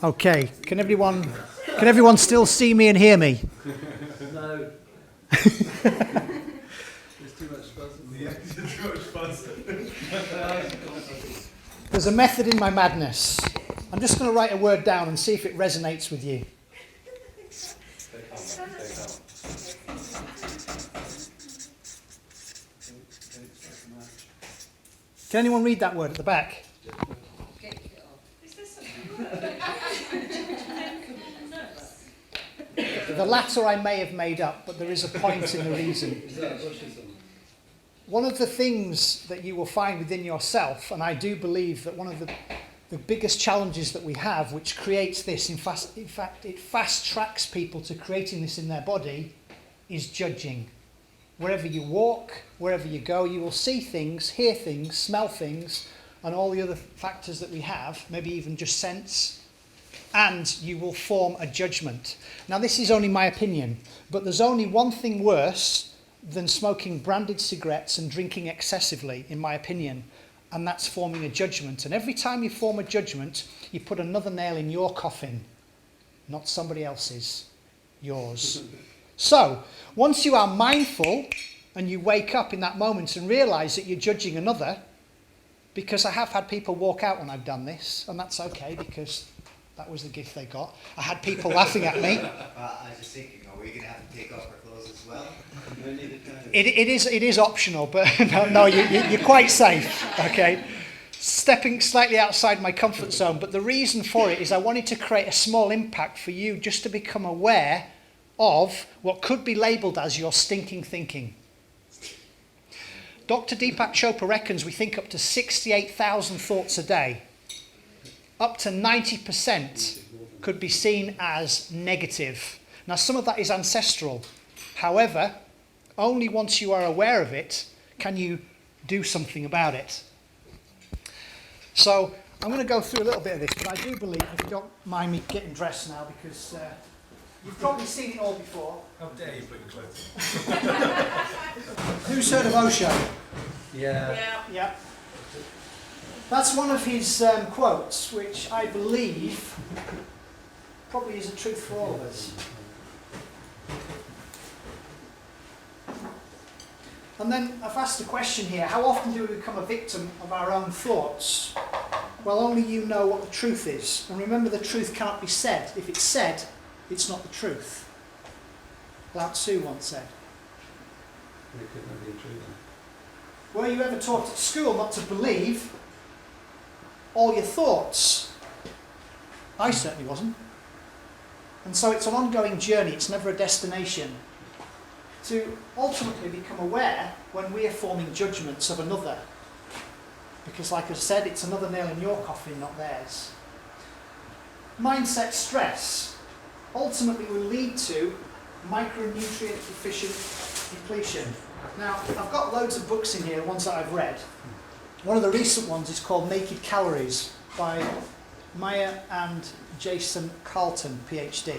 Okay, can everyone still see me and hear me? No. There's too much fuzz. Yeah, too much fuzz. There's a method in my madness. I'm just going to write a word down and see if it resonates with you. Can anyone read that word at the back? The latter I may have made up, but there is a point in the reason. One of the things that you will find within yourself, and I do believe that one of the biggest challenges that we have, which creates this, in fact, it fast tracks people to creating this in their body, is judging. Wherever you walk, wherever you go, you will see things, hear things, smell things, and all the other factors that we have, maybe even just sense, and you will form a judgment. Now, this is only my opinion, but there's only one thing worse than smoking branded cigarettes and drinking excessively, in my opinion, and that's forming a judgment. And every time you form a judgment, you put another nail in your coffin, not somebody else's, yours. So, once you are mindful and you wake up in that moment and realise that you're judging another, because I have had people walk out when I've done this, and that's okay because that was the gift they got. I had people laughing at me. I was just thinking, are we going to have to take off our clothes as well? It is optional, but no, you're quite safe, okay? Stepping slightly outside my comfort zone, but the reason for it is I wanted to create a small impact for you just to become aware of what could be labelled as your stinking thinking. Dr. Deepak Chopra reckons we think up to 68,000 thoughts a day. Up to 90% could be seen as negative. Now, some of that is ancestral. However, only once you are aware of it can you do something about it. So, I'm going to go through a little bit of this, but I do believe, if you don't mind me getting dressed now, because you've probably seen it all before. How dare you put your clothes Who's heard of Osho? Yeah. That's one of his quotes, which I believe probably is a truth for all of us. And then I've asked a question here, how often do we become a victim of our own thoughts? Well, only you know what the truth is. And remember, the truth cannot be said. If it's said, it's not the truth. Lao Tzu once said. It could not be true then. Were you ever taught at school not to believe all your thoughts? I certainly wasn't. And so it's an ongoing journey, it's never a destination. To ultimately become aware when we are forming judgments of another. Because like I said, it's another nail in your coffin, not theirs. Mindset stress ultimately will lead to micronutrient deficient depletion. Now, I've got loads of books in here, ones that I've read. One of the recent ones is called Naked Calories by Maya and Jason Carlton, PhD.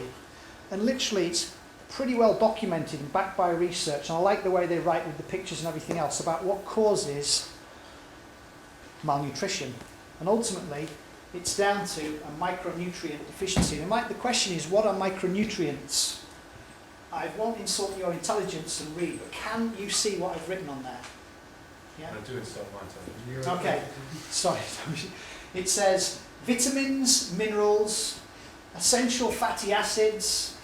And literally it's pretty well documented and backed by research, and I like the way they write with the pictures and everything else about what causes malnutrition. And ultimately, it's down to a micronutrient deficiency. And the question is, what are micronutrients? I won't insult your intelligence and read, but can you see what I've written on there? Yeah? I do insult mine. Okay, sorry. It says vitamins, minerals, essential fatty acids,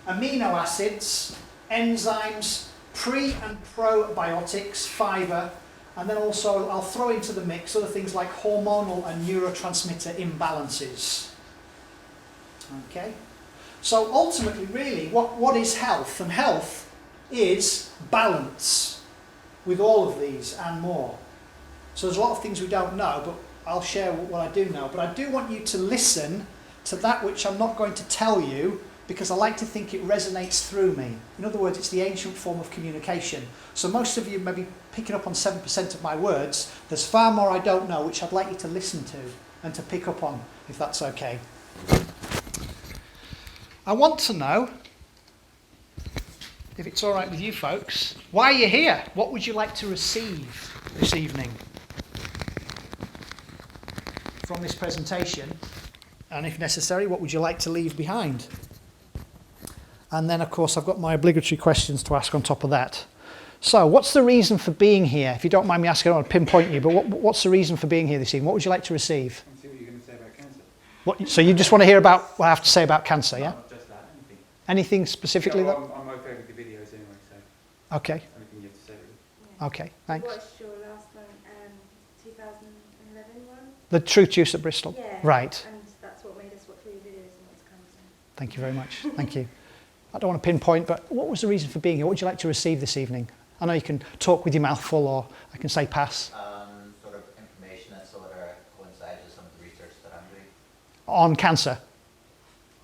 amino acids, enzymes, pre- and probiotics, fibre, and then also I'll throw into the mix other things like hormonal and neurotransmitter imbalances. Okay? So ultimately, really, what is health? And health is balance with all of these and more. So there's a lot of things we don't know, but I'll share what I do know. But I do want you to listen to that which I'm not going to tell you, because I like to think it resonates through me. In other words, it's the ancient form of communication. So most of you may be picking up on 7% of my words. There's far more I don't know, which I'd like you to listen to and to pick up on, if that's okay. I want to know, if it's all right with you folks, why you're here. What would you like to receive this evening from this presentation? And if necessary, what would you like to leave behind? And then, of course, I've got my obligatory questions to ask on top of that. So, what's the reason for being here? If you don't mind me asking, I don't want to pinpoint you, but what's the reason for being here this evening? What would you like to receive? I see what you're going to say about cancer. So you just want to hear about what I have to say about cancer, yeah? Not just that, anything. Anything specifically? I'm okay with the videos anyway, so Okay, anything you have to say really. okay, thanks. I watched your last one, 2011 one. The Truthjuice at Bristol? Yeah. Right. And that's what made us watch all your videos and what's cancer. Thank you very much. Thank you. I don't want to pinpoint, but what was the reason for being here? What would you like to receive this evening? I know you can talk with your mouth full, or I can say pass. Sort of information that sort of coincides with some of the research that I'm doing On cancer?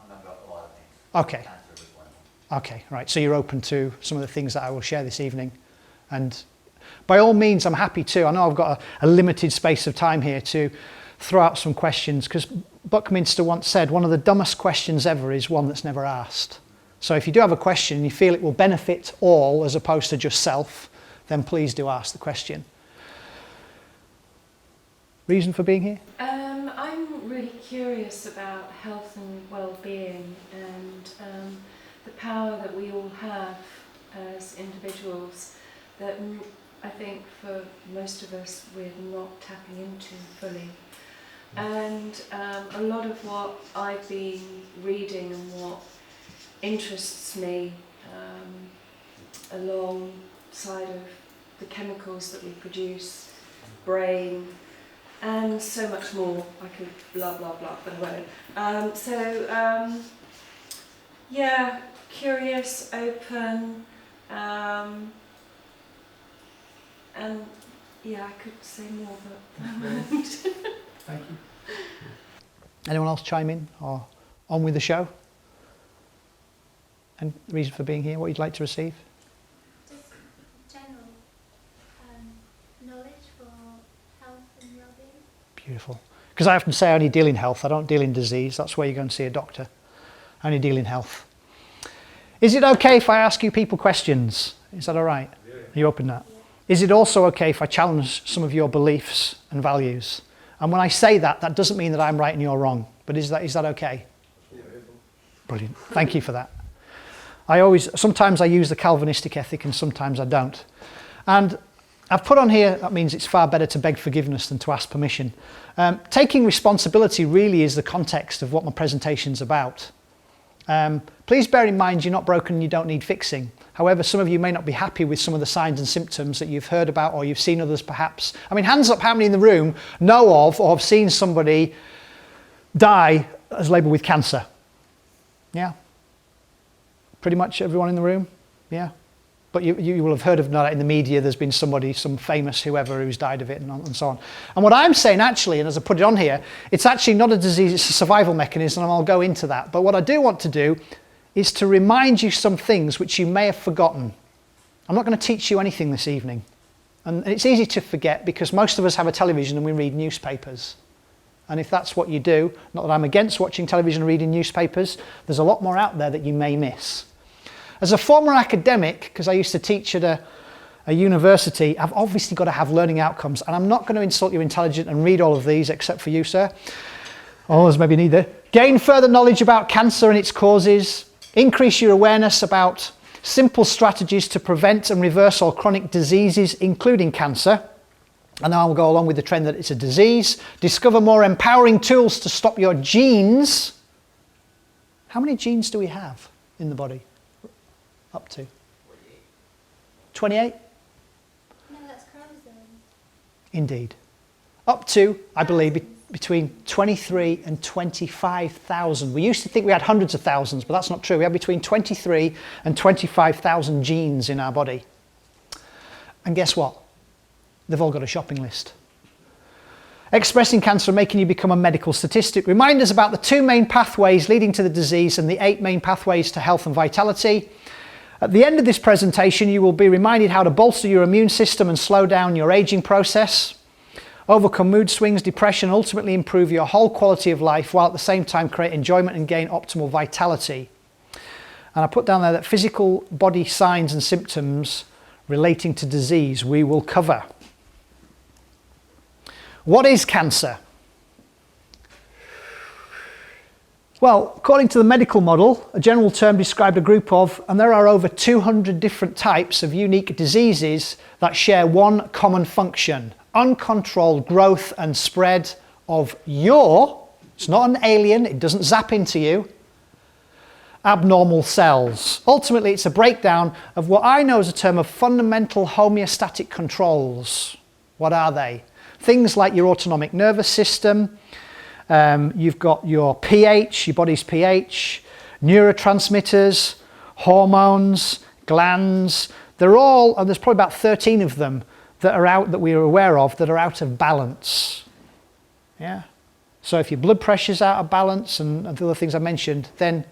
on a lot of things. Okay. Cancer was one of them. Okay, right. So you're open to some of the things that I will share this evening. And by all means, I'm happy to. I know I've got a limited space of time here to throw out some questions, because Buckminster once said, one of the dumbest questions ever is one that's never asked. So if you do have a question and you feel it will benefit all as opposed to just self, then please do ask the question. Reason for being here? I'm really curious about health and well-being and the power that we all have as individuals that I think for most of us we're not tapping into fully. And a lot of what I've been reading and what interests me alongside of the chemicals that we produce, brain, and so much more. I could blah blah blah, but I won't. Yeah, curious, open, and yeah, I could say more, but I won't. Thank you. Anyone else chime in or on with the show? And the reason for being here, what you'd like to receive? Just general knowledge for health and well-being. Beautiful. Because I often say I only deal in health, I don't deal in disease. That's where you go and see a doctor. I only deal in health. Is it okay if I ask you people questions? Is that all right? Yeah. Are you open to that? Is it also okay if I challenge some of your beliefs and values? And when I say that, that doesn't mean that I'm right and you're wrong. But is that okay? Yeah. Brilliant. Thank you for that. Sometimes I use the Calvinistic ethic and sometimes I don't. And I've put on here, that means it's far better to beg forgiveness than to ask permission. Taking responsibility really is the context of what my presentation's about. Please bear in mind you're not broken and you don't need fixing. However, some of you may not be happy with some of the signs and symptoms that you've heard about or you've seen others perhaps. I mean, hands up how many in the room know of or have seen somebody die as labelled with cancer? Yeah? Pretty much everyone in the room? Yeah? But you will have heard of that in the media. There's been somebody, some famous whoever who's died of it and so on. And what I'm saying actually, and as I put it on here, it's actually not a disease, it's a survival mechanism, and I'll go into that. But what I do want to do is to remind you some things which you may have forgotten. I'm not going to teach you anything this evening. And it's easy to forget because most of us have a television and we read newspapers. And if that's what you do, not that I'm against watching television and reading newspapers, there's a lot more out there that you may miss. As a former academic, because I used to teach at a university, I've obviously got to have learning outcomes. And I'm not going to insult your intelligence and read all of these, except for you, sir. Oh, there's maybe neither. Gain further knowledge about cancer and its causes. Increase your awareness about simple strategies to prevent and reverse all chronic diseases, including cancer. And now I'll go along with the trend that it's a disease. Discover more empowering tools to stop your genes. How many genes do we have in the body? Up to? 28? No, that's chromosomes. Indeed. Up to, I believe, between 23 and 25,000. We used to think we had hundreds of thousands, but that's not true. We have between 23 and 25,000 genes in our body. And guess what? They've all got a shopping list. Expressing cancer and making you become a medical statistic. Remind us about the 2 main pathways leading to the disease and the 8 main pathways to health and vitality. At the end of this presentation, you will be reminded how to bolster your immune system and slow down your aging process, overcome mood swings, depression, ultimately improve your whole quality of life while at the same time create enjoyment and gain optimal vitality. And I put down there that physical body signs and symptoms relating to disease we will cover. What is cancer? Well, according to the medical model, a general term described a group of, and there are over 200 different types of unique diseases that share one common function: uncontrolled growth and spread of it's not an alien, it doesn't zap into you, abnormal cells. Ultimately, it's a breakdown of what I know as a term of fundamental homeostatic controls. What are they? Things like your autonomic nervous system, you've got your pH, your body's pH, neurotransmitters, hormones, glands. They're all, and there's probably about 13 of them that we are aware of that are out of balance. Yeah. So if your blood pressure's out of balance and the other things I mentioned, then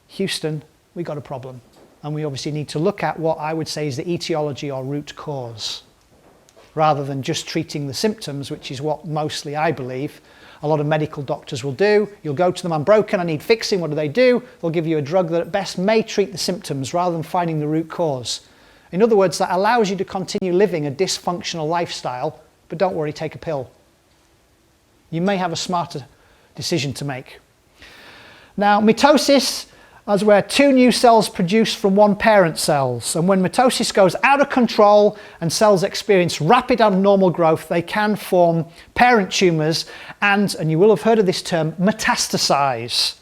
Houston, we got a problem. And we obviously need to look at what I would say is the etiology or root cause, rather than just treating the symptoms, which is what mostly I believe a lot of medical doctors will do. You'll go to them, I'm broken, I need fixing. What do? They'll give you a drug that at best may treat the symptoms rather than finding the root cause. In other words, that allows you to continue living a dysfunctional lifestyle, but don't worry, take a pill. You may have a smarter decision to make. Now, mitosis is where two new cells produce from one parent cells. And when mitosis goes out of control and cells experience rapid abnormal growth, they can form parent tumours and you will have heard of this term, metastasize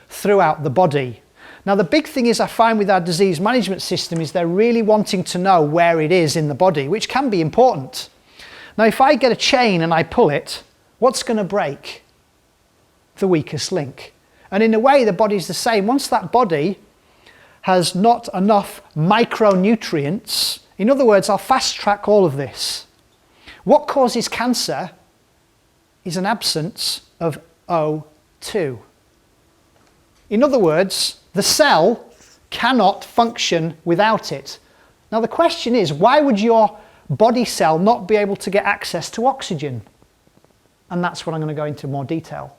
throughout the body. Now, the big thing is I find with our disease management system is they're really wanting to know where it is in the body, which can be important. Now, if I get a chain and I pull it, what's going to break? The weakest link. And in a way, the body's the same. Once that body has not enough micronutrients, in other words, I'll fast track all of this. What causes cancer is an absence of O2. In other words, the cell cannot function without it. Now the question is, why would your body cell not be able to get access to oxygen? And that's what I'm going to go into more detail.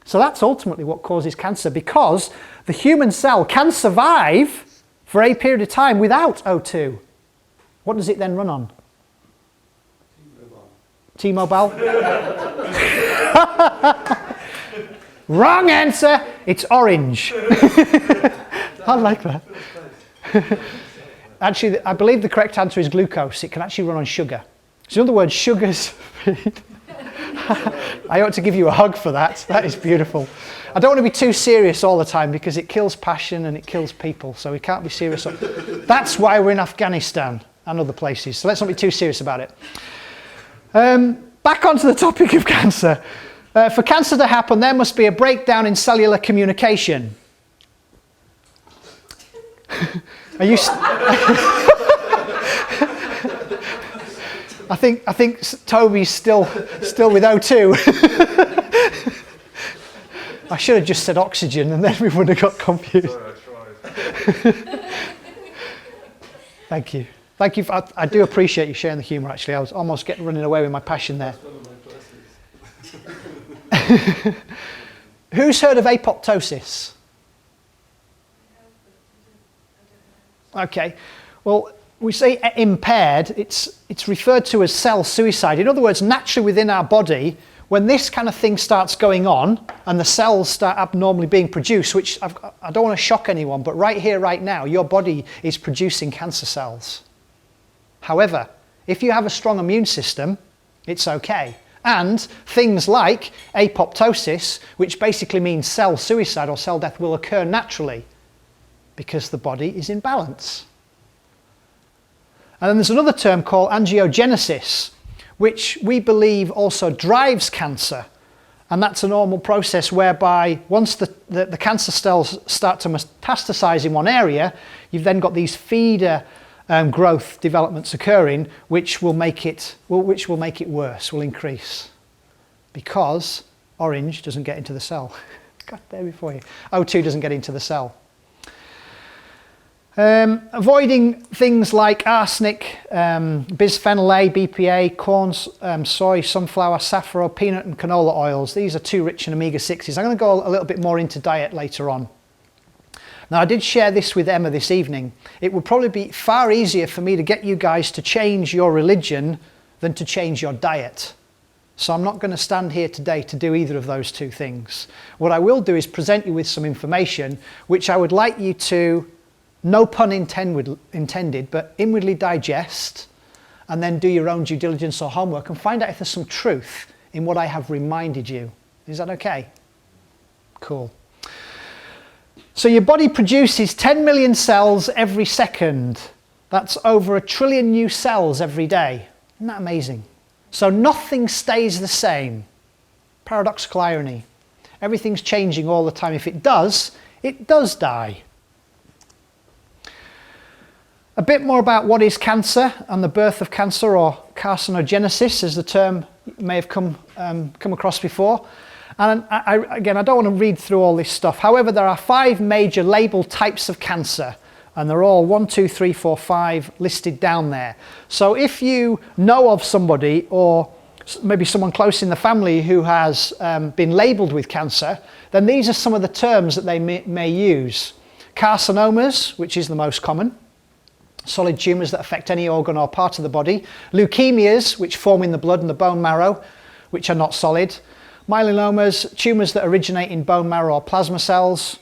So that's ultimately what causes cancer, because the human cell can survive for a period of time without O2. What does it then run on? T-Mobile. Wrong answer. It's orange. I like that. Actually, I believe the correct answer is glucose. It can actually run on sugar. So in other words, sugar's... I ought to give you a hug for that. That is beautiful. I don't want to be too serious all the time because it kills passion and it kills people. So we can't be serious. That's why we're in Afghanistan and other places. So let's not be too serious about it. Back onto the topic of cancer. For cancer to happen, there must be a breakdown in cellular communication. Are you... I think Toby's still with O2. I should have just said oxygen and then we would have got confused. Sorry, I tried. Thank you. Thank you. I do appreciate you sharing the humour, actually. I was almost running away with my passion there. Who's heard of apoptosis? Okay. Well, we say impaired, it's referred to as cell suicide. In other words, naturally within our body, when this kind of thing starts going on and the cells start abnormally being produced, which I don't want to shock anyone, but right here, right now, your body is producing cancer cells. However, if you have a strong immune system, it's okay. And things like apoptosis, which basically means cell suicide or cell death, will occur naturally because the body is in balance. And then there's another term called angiogenesis, which we believe also drives cancer. And that's a normal process whereby once the cancer cells start to metastasize in one area, you've then got these feeder growth developments occurring, which will make it worse, will increase. Because orange doesn't get into the cell. God, there before you. O2 doesn't get into the cell. Avoiding things like arsenic, bisphenol A, BPA, corn, soy, sunflower, saffrow, peanut and canola oils. These are too rich in omega-6s. I'm going to go a little bit more into diet later on. Now, I did share this with Emma this evening. It would probably be far easier for me to get you guys to change your religion than to change your diet. So I'm not going to stand here today to do either of those two things. What I will do is present you with some information which I would like you to, no pun intended, but inwardly digest, and then do your own due diligence or homework and find out if there's some truth in what I have reminded you. Is that okay? Cool. So your body produces 10 million cells every second. That's over 1 trillion new cells every day. Isn't that amazing? So nothing stays the same. Paradoxical irony. Everything's changing all the time. If it does die. A bit more about what is cancer and the birth of cancer, or carcinogenesis, as the term you may have come across before. And again, I don't want to read through all this stuff. However, there are 5 major labeled types of cancer, and they're all 1, 2, 3, 4, 5 listed down there. So if you know of somebody, or maybe someone close in the family who has been labeled with cancer, then these are some of the terms that they may use. Carcinomas, which is the most common. Solid tumours that affect any organ or part of the body. Leukemias, which form in the blood and the bone marrow, which are not solid. Myelomas, tumours that originate in bone marrow or plasma cells,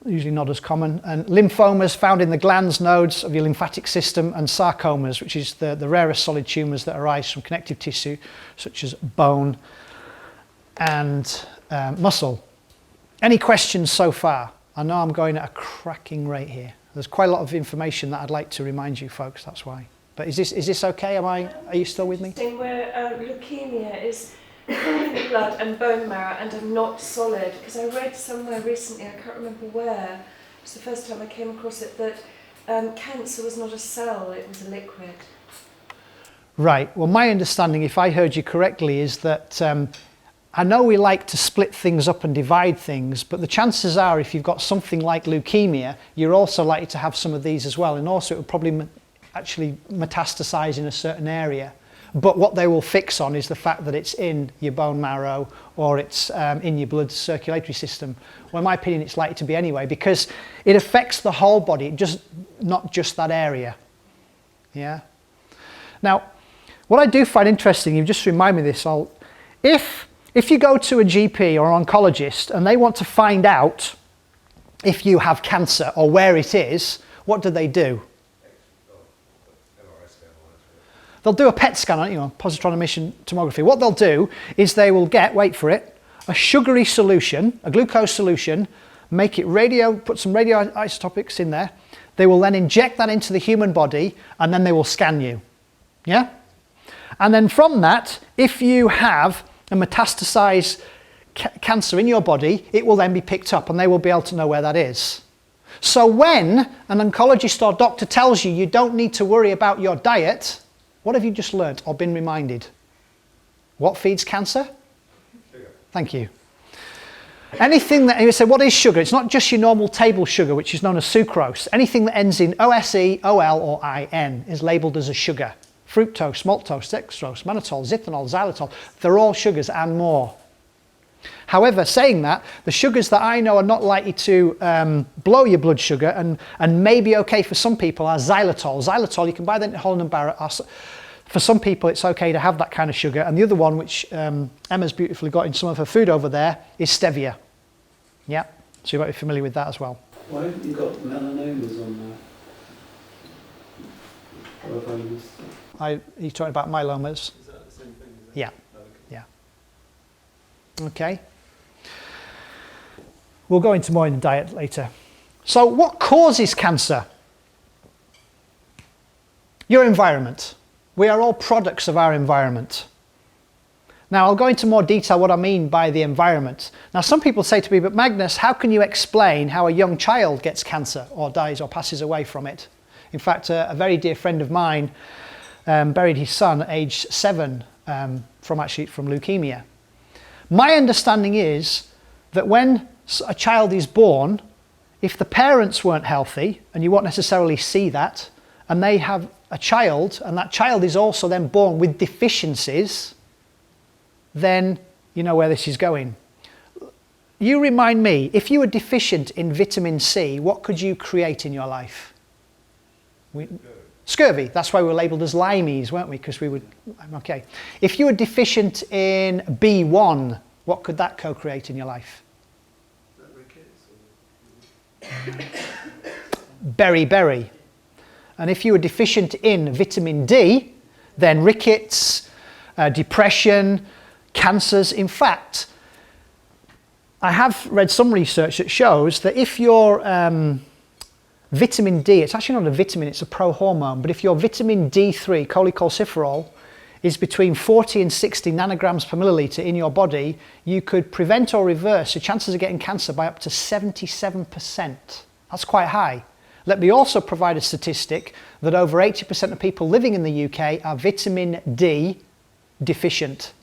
usually not as common. And lymphomas found in the glands, nodes of your lymphatic system. And sarcomas, which is the rarest solid tumours that arise from connective tissue, such as bone and muscle. Any questions so far? I know I'm going at a cracking rate here. There's quite a lot of information that I'd like to remind you folks, that's why. But is this okay? Are you still with me? Where leukemia is in the blood and bone marrow and are not solid, because I read somewhere recently, I can't remember where, it's the first time I came across it, that cancer was not a cell, it was a liquid. Right, well my understanding, if I heard you correctly, is that I know we like to split things up and divide things, but the chances are if you've got something like leukemia, you're also likely to have some of these as well, and also it would probably actually metastasize in a certain area. But what they will fix on is the fact that it's in your bone marrow or it's in your blood circulatory system. Well, in my opinion, it's likely to be anyway, because it affects the whole body, not just that area. Yeah. Now, what I do find interesting, you just remind me of this, if you go to a GP or an oncologist and they want to find out if you have cancer or where it is, what do? They'll do a PET scan, positron emission tomography. What they'll do is they will get, wait for it, a sugary solution, a glucose solution, make it put some radioisotopics in there. They will then inject that into the human body and then they will scan you. Yeah? And then from that, if you have a metastasized cancer in your body, it will then be picked up and they will be able to know where that is. So when an oncologist or doctor tells you you don't need to worry about your diet, what have you just learnt or been reminded? What feeds cancer? Sugar. Thank you. Anything that, you say, what is sugar? It's not just your normal table sugar, which is known as sucrose. Anything that ends in OSE, OL or IN is labelled as a sugar. Fructose, maltose, dextrose, mannitol, xithanol, xylitol, they're all sugars and more. However, saying that, the sugars that I know are not likely to blow your blood sugar and may be okay for some people are xylitol. Xylitol, you can buy that in Holland & Barrett. For some people, it's okay to have that kind of sugar. And the other one, which Emma's beautifully got in some of her food over there, is stevia. Yeah, so you might be familiar with that as well. Why haven't you got melanomas on there? Are you talking about myelomas? Is that the same thing? Yeah. Oh, okay. Yeah. Okay. We'll go into more in the diet later. So what causes cancer? Your environment. We are all products of our environment. Now I'll go into more detail what I mean by the environment. Now some people say to me, but Magnus, how can you explain how a young child gets cancer or dies or passes away from it? In fact, a very dear friend of mine buried his son at age 7 from leukemia. My understanding is that when a child is born, if the parents weren't healthy, and you won't necessarily see that, and they have a child, and that child is also then born with deficiencies, then you know where this is going. You remind me, if you were deficient in vitamin C, what could you create in your life? Scurvy, that's why we were labelled as limeys, weren't we? Because we would, okay. If you were deficient in B1, what could that co-create in your life? Beriberi. And if you were deficient in vitamin D, then rickets, depression, cancers. In fact, I have read some research that shows that if your vitamin D, it's actually not a vitamin, it's a pro-hormone, but if your vitamin D3, cholecalciferol, is between 40 and 60 nanograms per milliliter in your body, you could prevent or reverse your chances of getting cancer by up to 77%. That's quite high. Let me also provide a statistic that over 80% of people living in the UK are vitamin D deficient.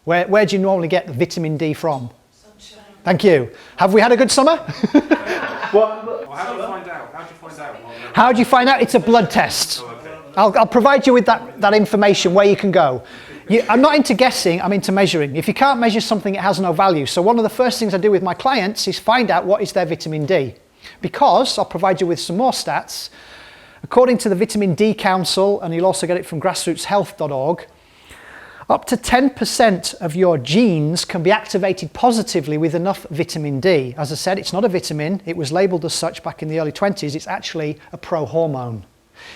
Where do you normally get the vitamin D from? Sunshine. Thank you. Have we had a good summer? Well, how do you find out? How do you find out? How do you find out? It's a blood test. Oh, okay. I'll provide you with that information where you can go. I'm not into guessing, I'm into measuring. If you can't measure something, it has no value. So one of the first things I do with my clients is find out what is their vitamin D. Because, I'll provide you with some more stats, according to the Vitamin D Council, and you'll also get it from grassrootshealth.org, up to 10% of your genes can be activated positively with enough vitamin D. As I said, it's not a vitamin, it was labelled as such back in the early 20s, it's actually a pro-hormone.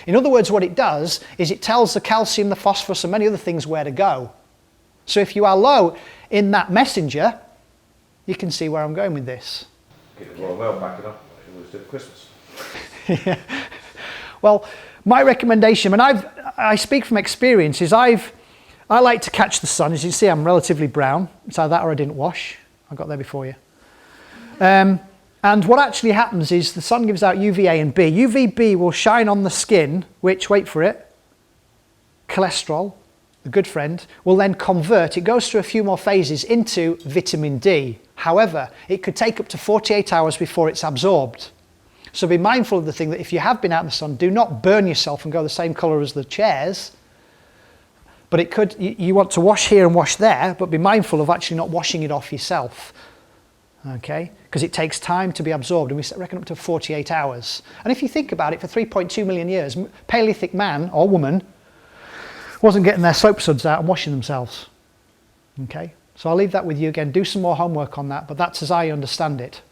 In other words, what it does is it tells the calcium, the phosphorus and many other things where to go. So if you are low in that messenger, you can see where I'm going with this. Well, back it up. It was at Christmas. Yeah. Well, my recommendation, and I speak from experience, is I like to catch the sun. As you can see, I'm relatively brown. It's either that or I didn't wash. I got there before you. And what actually happens is the sun gives out UVA and B. UVB will shine on the skin, which, wait for it, cholesterol, the good friend, will then convert. It goes through a few more phases into vitamin D. However, it could take up to 48 hours before it's absorbed. So be mindful of the thing that if you have been out in the sun, do not burn yourself and go the same colour as the chairs. But it could, you want to wash here and wash there, but be mindful of actually not washing it off yourself. Okay? Because it takes time to be absorbed, and we reckon up to 48 hours. And if you think about it, for 3.2 million years, Paleolithic man or woman wasn't getting their soap suds out and washing themselves. Okay? So I'll leave that with you again. Do some more homework on that, but that's as I understand it.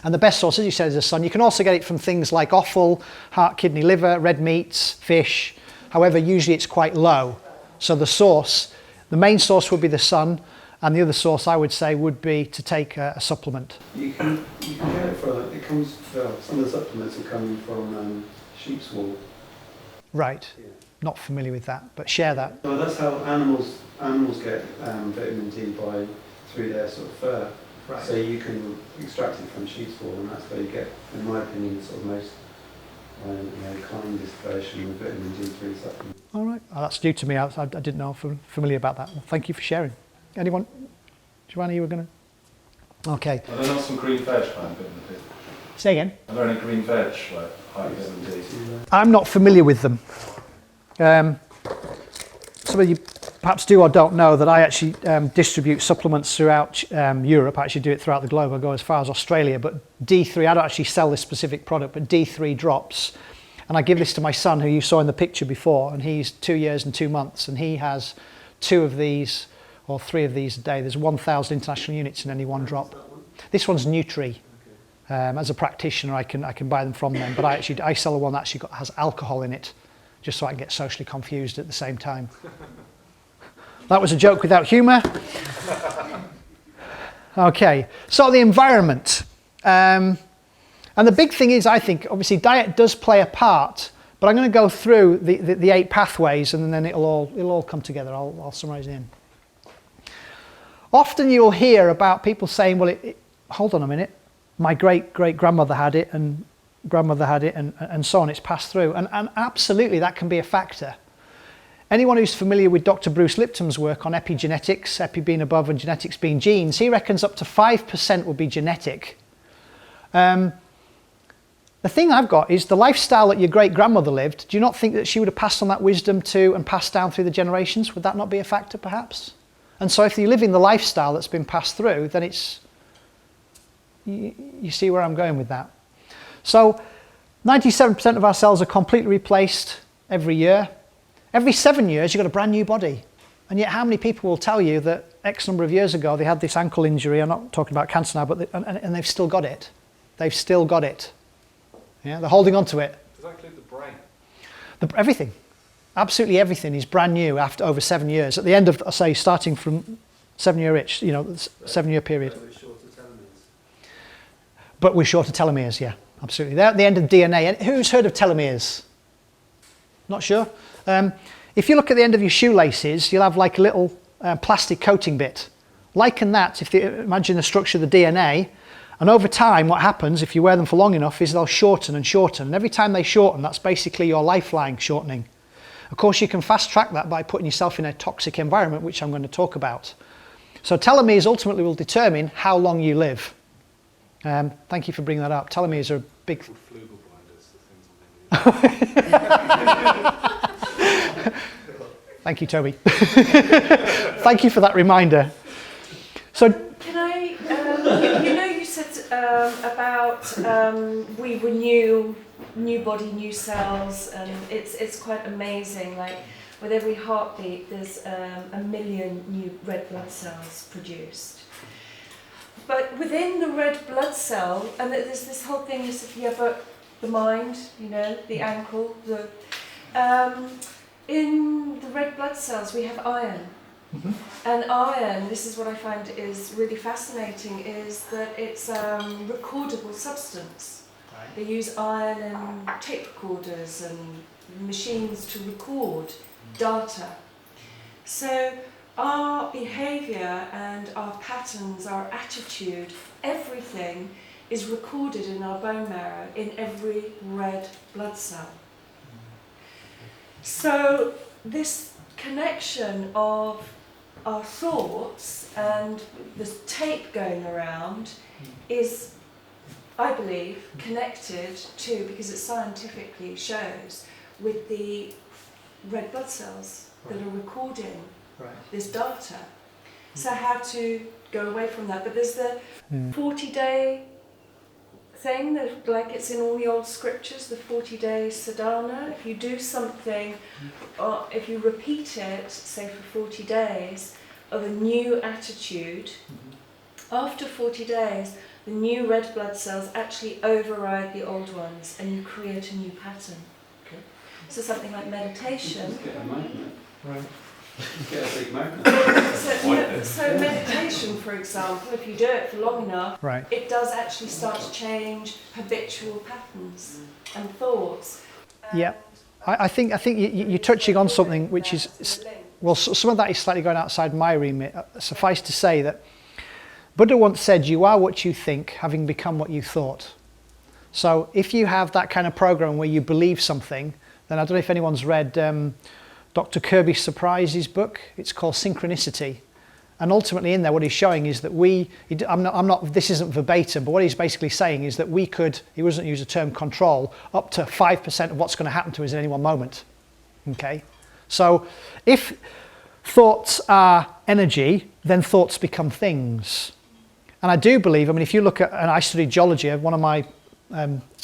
And the best source, as you said, is the sun. You can also get it from things like offal, heart, kidney, liver, red meats, fish. However, usually it's quite low. So the source, the main source would be the sun, and the other source I would say would be to take a supplement. You can get it from, it comes, some of the supplements are coming from sheep's wool. Right. Yeah. Not familiar with that, but share that. Well, that's how animals get vitamin D through their sort of fur. Right. So you can extract it from sheep's wool, and that's where you get, in my opinion, sort of most kindest version of vitamin D3 supplement. All right. Oh, that's new to me. I didn't know. I'm familiar about that. Well, thank you for sharing. Anyone? Joanna, you were going to? Okay. Are there not some green veg high in vitamin D? Say again. Are there any green veg like high in vitamin D? I'm not familiar with them. Some of you perhaps do or don't know that I actually distribute supplements throughout Europe. I actually do it throughout the globe. I go as far as Australia. But D3, I don't actually sell this specific product, but D3 drops. And I give this to my son, who you saw in the picture before, and he's 2 years and 2 months, and he has 2 of these or 3 of these a day. There's 1,000 international units in any one drop. This one's Nutri. As a practitioner, I can buy them from them, but I sell the one that actually has alcohol in it, just so I can get socially confused at the same time. That was a joke without humour. Okay, so the environment. And the big thing is, I think, obviously diet does play a part, but I'm going to go through the 8 pathways, and then it'll all come together. I'll summarise it in. Often you'll hear about people saying, well, hold on a minute, my great-great-grandmother had it, and grandmother had it, and so on, it's passed through. And absolutely that can be a factor. Anyone who's familiar with Dr. Bruce Lipton's work on epigenetics, epi being above and genetics being genes, he reckons up to 5% will be genetic. The thing I've got is the lifestyle that your great-grandmother lived, do you not think that she would have passed on that wisdom to and passed down through the generations? Would that not be a factor perhaps? And so if you live in the lifestyle that's been passed through, then it's, you see where I'm going with that. So 97% of our cells are completely replaced every year. Every 7 years, you've got a brand new body. And yet how many people will tell you that X number of years ago they had this ankle injury, I'm not talking about cancer now, but and they've still got it. They've still got it. Yeah, they're holding on to it. Does that include the brain? Everything. Absolutely everything is brand new after over 7 years. At the end of, say, starting from 7-year itch, 7-year period. But we're shorter telomeres, yeah, absolutely. They're at the end of DNA. And who's heard of telomeres? Not sure? If you look at the end of your shoelaces, you'll have like a little plastic coating bit. Liken that, imagine the structure of the DNA, and over time what happens if you wear them for long enough is they'll shorten and shorten. And every time they shorten, that's basically your lifeline shortening. Of course, you can fast track that by putting yourself in a toxic environment, which I'm going to talk about. So telomeres ultimately will determine how long you live. Thank you for bringing that up. Telomeres are a big... Flugel blinders, the things on Thank you, Toby. Thank you for that reminder. So, can I, you said about we renew new body, new cells, and it's quite amazing. Like with every heartbeat, there's 1 million new red blood cells produced. But within the red blood cell, and there's this whole thing, you said, yeah, but the mind, the ankle, in the red blood cells we have iron. mm-hmm. And iron, this is what I find is really fascinating, is that it's recordable substance. Right. They use iron in tape recorders and machines to record data. So our behaviour and our patterns, our attitude, everything is recorded in our bone marrow, in every red blood cell. So this connection of our thoughts and the tape going around is, I believe, connected to, because it scientifically shows, with the red blood cells that are recording this data. So how to go away from that. But there's the 40-day thing, that, like it's in all the old scriptures, the 40-day sadhana. If you do something, or if you repeat it, say for 40 days, of a new attitude, after 40 days, the new red blood cells actually override the old ones and you create a new pattern. Okay. So something like meditation. Let's get a magnet. Right. Let's get a big magnet. So meditation, for example, if you do it for long enough, Right. it does actually start to change habitual patterns and thoughts. Yeah. I think you're touching on something which is, well, some of that is slightly going outside my remit. Suffice to say that Buddha once said, you are what you think, having become what you thought. So if you have that kind of program where you believe something, then I don't know if anyone's read Dr. Kirby Surprise's book. It's called Synchronicity. And ultimately in there, what he's showing is that this isn't verbatim, but what he's basically saying is that we could, he doesn't use the term control, up to 5% of what's going to happen to us in any one moment. Okay? So if thoughts are energy, then thoughts become things. And I do believe, if you look at, and I studied geology, one of my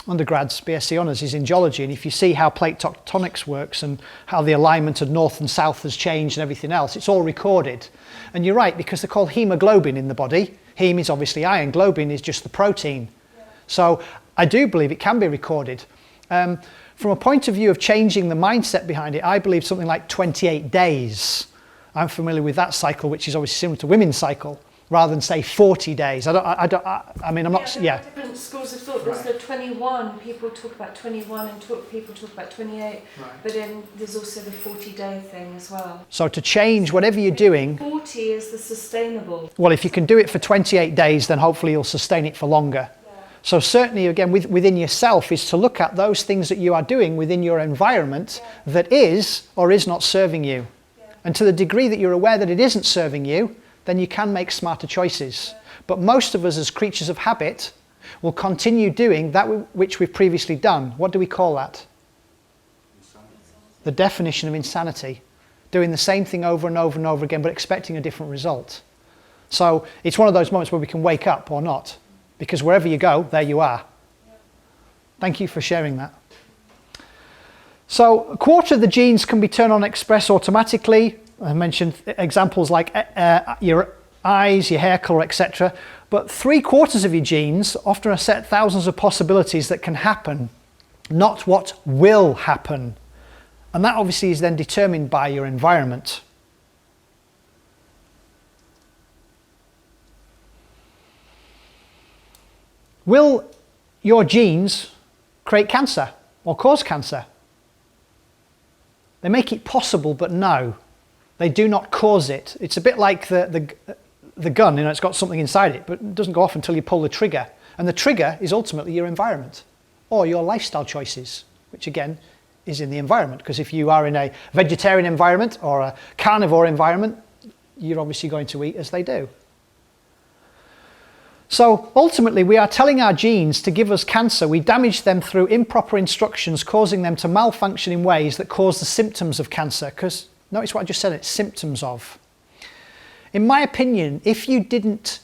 undergrads, BSc honours, is in geology, and if you see how plate tectonics works and how the alignment of north and south has changed and everything else, it's all recorded. And you're right, because they're called hemoglobin in the body. Heme is obviously iron, globin is just the protein. Yeah. So I do believe it can be recorded. From a point of view of changing the mindset behind it, I believe something like 28 days. I'm familiar with that cycle, which is obviously similar to women's cycle, rather than say 40 days. I'm not, there are different schools of thought. There's the 21, people talk about 21 and people talk about 28, but then there's also the 40-day thing as well. So to change whatever you're doing... 40 is the sustainable. Well, if you can do it for 28 days, then hopefully you'll sustain it for longer. Yeah. So certainly, again, within yourself is to look at those things that you are doing within your environment that is or is not serving you. Yeah. And to the degree that you're aware that it isn't serving you, then you can make smarter choices. But most of us as creatures of habit will continue doing that which we've previously done. What do we call that? Insanity. The definition of insanity. Doing the same thing over and over and over again, but expecting a different result. So it's one of those moments where we can wake up or not. Because wherever you go, there you are. Thank you for sharing that. So a quarter of the genes can be turned on express automatically. I mentioned examples like your eyes, your hair colour, etc. But 3/4 of your genes often are set thousands of possibilities that can happen, not what will happen. And that obviously is then determined by your environment. Will your genes create cancer or cause cancer? They make it possible, but no, they do not cause it. It's a bit like the gun, you know, it's got something inside it, but it doesn't go off until you pull the trigger. And the trigger is ultimately your environment or your lifestyle choices, which again is in the environment. Because if you are in a vegetarian environment or a carnivore environment, you're obviously going to eat as they do. So ultimately, we are telling our genes to give us cancer. We damage them through improper instructions, causing them to malfunction in ways that cause the symptoms of cancer. Because notice what I just said, it's symptoms of. In my opinion, if you didn't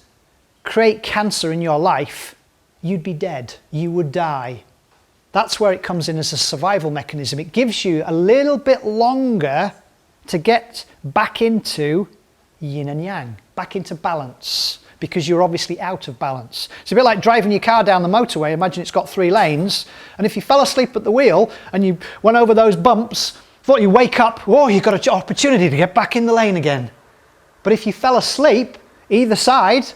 create cancer in your life, you'd be dead. You would die. That's where it comes in as a survival mechanism. It gives you a little bit longer to get back into yin and yang, back into balance, because you're obviously out of balance. It's a bit like driving your car down the motorway. Imagine it's got 3 lanes, and if you fell asleep at the wheel and you went over those bumps, thought you wake up, oh, you've got an opportunity to get back in the lane again. But if you fell asleep either side,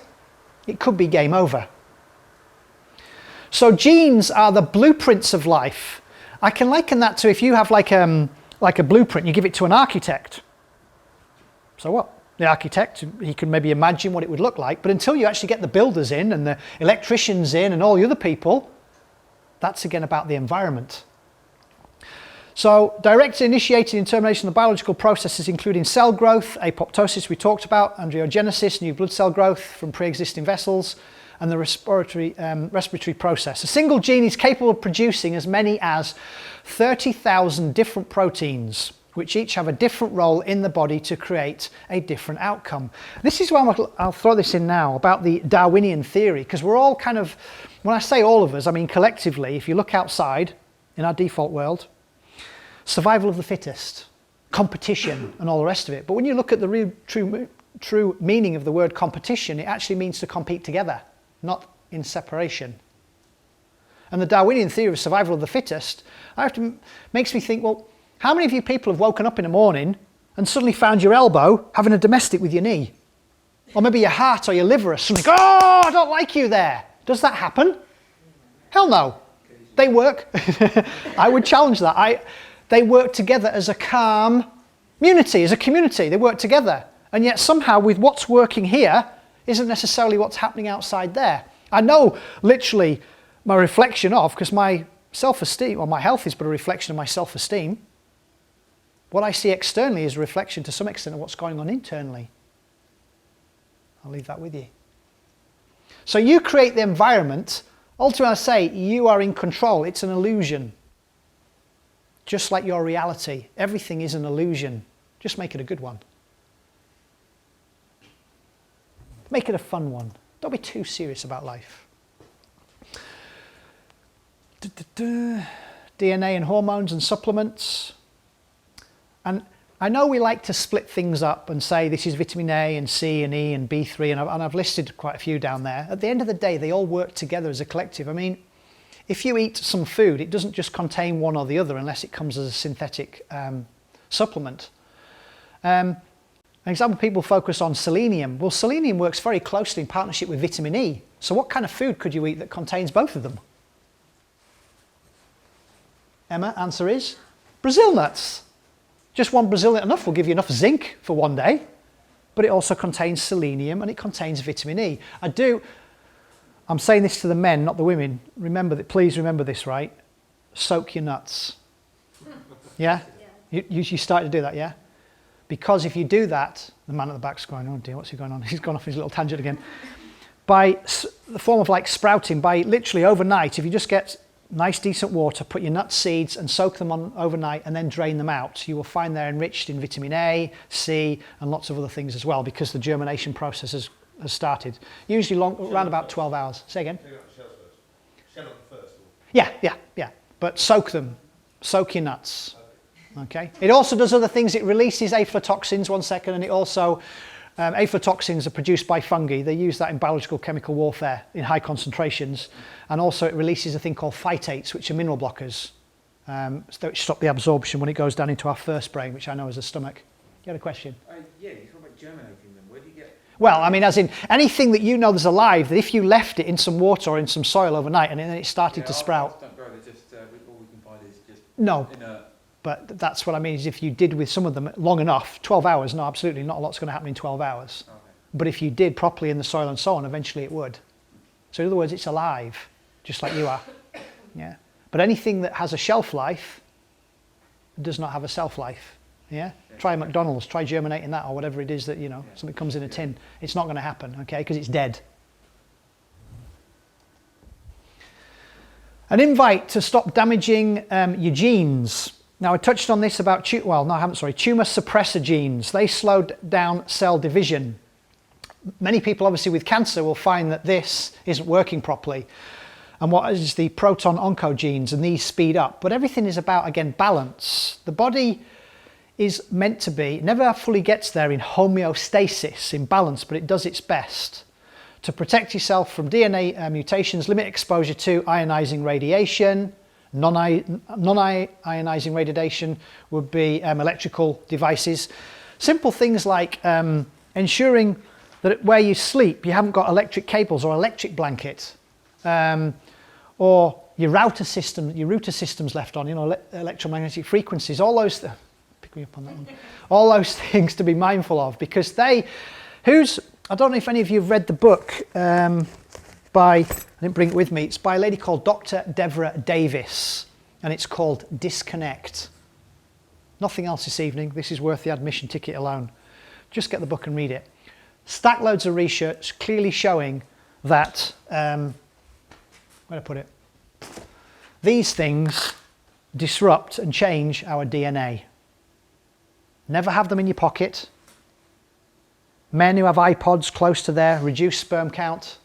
it could be game over. So genes are the blueprints of life. I can liken that to if you have like a blueprint, you give it to an architect. So what? The architect, he can maybe imagine what it would look like, but until you actually get the builders in and the electricians in and all the other people, that's again about the environment. So directed, initiated, and termination of biological processes including cell growth, apoptosis we talked about, embryogenesis, new blood cell growth from pre-existing vessels, and the respiratory process. A single gene is capable of producing as many as 30,000 different proteins, which each have a different role in the body to create a different outcome. This is why I'll throw this in now about the Darwinian theory, because we're all kind of, when I say all of us, I mean collectively, if you look outside in our default world, survival of the fittest, competition and all the rest of it. But when you look at the real true meaning of the word competition, it actually means to compete together, not in separation. And the Darwinian theory of survival of the fittest makes me think, well, how many of you people have woken up in the morning and suddenly found your elbow having a domestic with your knee? Or maybe your heart or your liver are suddenly, oh, I don't like you there. Does that happen? Hell no. They work. I would challenge that. They work together as a calm community, as a community. They work together. And yet somehow with what's working here isn't necessarily what's happening outside there. I know literally my reflection of, because my self-esteem, or my health is but a reflection of my self-esteem. What I see externally is a reflection to some extent of what's going on internally. I'll leave that with you. So you create the environment. Ultimately, I say you are in control. It's an illusion. Just like your reality. Everything is an illusion. Just make it a good one. Make it a fun one. Don't be too serious about life. DNA and hormones and supplements. And I know we like to split things up and say this is vitamin A and C and E and B3, and I've listed quite a few down there. At the end of the day, they all work together as a collective. I mean, if you eat some food, it doesn't just contain one or the other unless it comes as a synthetic supplement. An example, people focus on selenium. Well, selenium works very closely in partnership with vitamin E. So what kind of food could you eat that contains both of them? Emma, answer is Brazil nuts. Just one Brazil nut enough will give you enough zinc for one day, but it also contains selenium and it contains vitamin E. I'm saying this to the men, not the women. Remember that, please remember this, right? Soak your nuts. Yeah? You started to do that, yeah? Because if you do that, the man at the back's going, oh dear, what's he going on? He's gone off his little tangent again. By the form of like sprouting, by literally overnight, if you just get nice decent water, put your nut seeds and soak them on overnight and then drain them out, you will find they're enriched in vitamin A, C and lots of other things as well, because the germination process has started. Usually around about 12 hours. Say again? Yeah. But soak them. Soak your nuts. Okay. It also does other things. It releases aflatoxins, one second, and it also, aflatoxins are produced by fungi. They use that in biological chemical warfare in high concentrations. And also it releases a thing called phytates, which are mineral blockers, which stop the absorption when it goes down into our first brain, which I know is the stomach. You had a question? Yeah, you talk about germinating them. Where do you get? Well, I mean, as in anything that you know there's alive, that if you left it in some water or in some soil overnight and then it started to sprout. Don't grow. They're just all we can find is just No. inert. But that's what I mean, is if you did with some of them long enough, 12 hours, no, absolutely, not a lot's going to happen in 12 hours. Okay. But if you did properly in the soil and so on, eventually it would. So in other words, it's alive, just like you are. Yeah. But anything that has a shelf life does not have a self life. Yeah. Try McDonald's, try germinating that or whatever it is that, you know, something comes in a tin. It's not going to happen, okay, because it's dead. An invite to stop damaging your genes. Now I touched on this about, tumour suppressor genes. They slow down cell division. Many people obviously with cancer will find that this isn't working properly. And what is the proton oncogenes, and these speed up. But everything is about, again, balance. The body is meant to be, never fully gets there in homeostasis, in balance, but it does its best. To protect yourself from DNA mutations, limit exposure to ionizing radiation. Non-ionizing radiation would be electrical devices. Simple things like ensuring that where you sleep, you haven't got electric cables or electric blanket. Or your router system's left on, you know, electromagnetic frequencies, all those, pick me up on that one. All those things to be mindful of, because I don't know if any of you have read the book I didn't bring it with me, it's by a lady called Dr. Deborah Davis, and it's called Disconnect. Nothing else this evening, this is worth the admission ticket alone. Just get the book and read it. Stack loads of research clearly showing that, where to put it? These things disrupt and change our DNA. Never have them in your pocket. Men who have iPods close to there, reduced sperm count.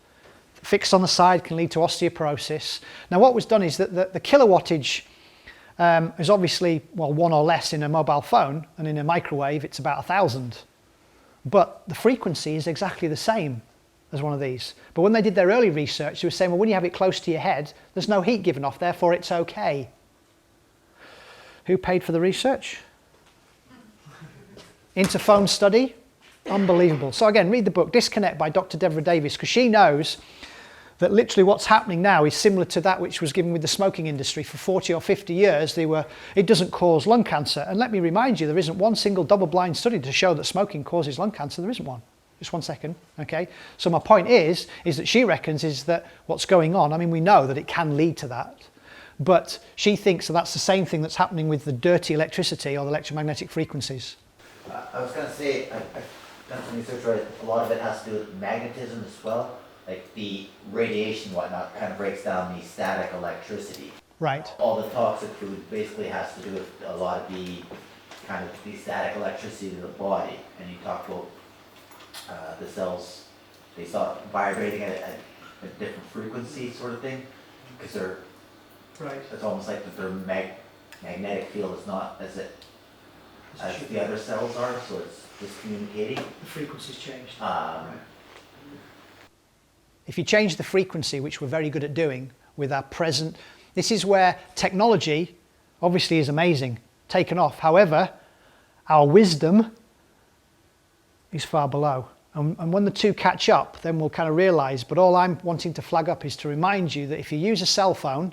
Fixed on the side can lead to osteoporosis. Now what was done is that the kilowattage is obviously, well, 1 or less in a mobile phone, and in a microwave it's about 1,000. But the frequency is exactly the same as one of these. But when they did their early research, they were saying, well, when you have it close to your head, there's no heat given off, therefore it's okay. Who paid for the research? Interphone study. Unbelievable. So again, read the book, Disconnect by Dr. Deborah Davis, because she knows that literally what's happening now is similar to that which was given with the smoking industry for 40 or 50 years. It doesn't cause lung cancer. And let me remind you, there isn't one single double-blind study to show that smoking causes lung cancer. There isn't one. Just 1 second, okay? So my point is that she reckons is that what's going on, I mean, we know that it can lead to that, but she thinks that that's the same thing that's happening with the dirty electricity or the electromagnetic frequencies. I was going to say, I've done some research where a lot of it has to do with magnetism as well. Like the radiation and whatnot kind of breaks down the static electricity. Right. All the toxic food basically has to do with a lot of the kind of the static electricity to the body. And you talk about the cells, they start vibrating at a different frequency sort of thing, because they're, Right. it's almost like that their magnetic field is not as the other cells are, so it's just communicating. The frequency's changed. If you change the frequency, which we're very good at doing with our present, this is where technology obviously is amazing, taken off. However, our wisdom is far below. And when the two catch up, then we'll kind of realize, but all I'm wanting to flag up is to remind you that if you use a cell phone,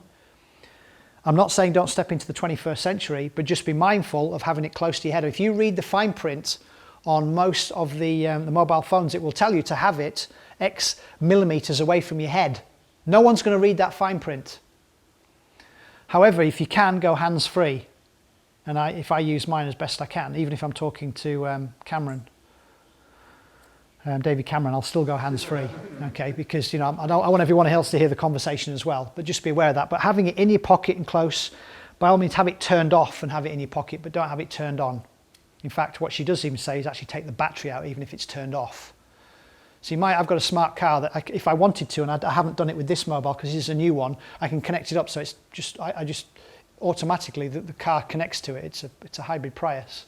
I'm not saying don't step into the 21st century, but just be mindful of having it close to your head. If you read the fine print on most of the mobile phones, it will tell you to have it X millimeters away from your head. No one's going to read that fine print. However, if you can, go hands-free. And if I use mine as best I can, even if I'm talking to David Cameron, I'll still go hands-free, okay? Because, you know, I want everyone else to hear the conversation as well, but just be aware of that. But having it in your pocket and close, by all means, have it turned off and have it in your pocket, but don't have it turned on. In fact, what she does even say is actually take the battery out, even if it's turned off. So I've got a smart car that if I wanted to, and I haven't done it with this mobile because this is a new one, I can connect it up. So it's just, I just automatically, the car connects to it. It's a hybrid Prius.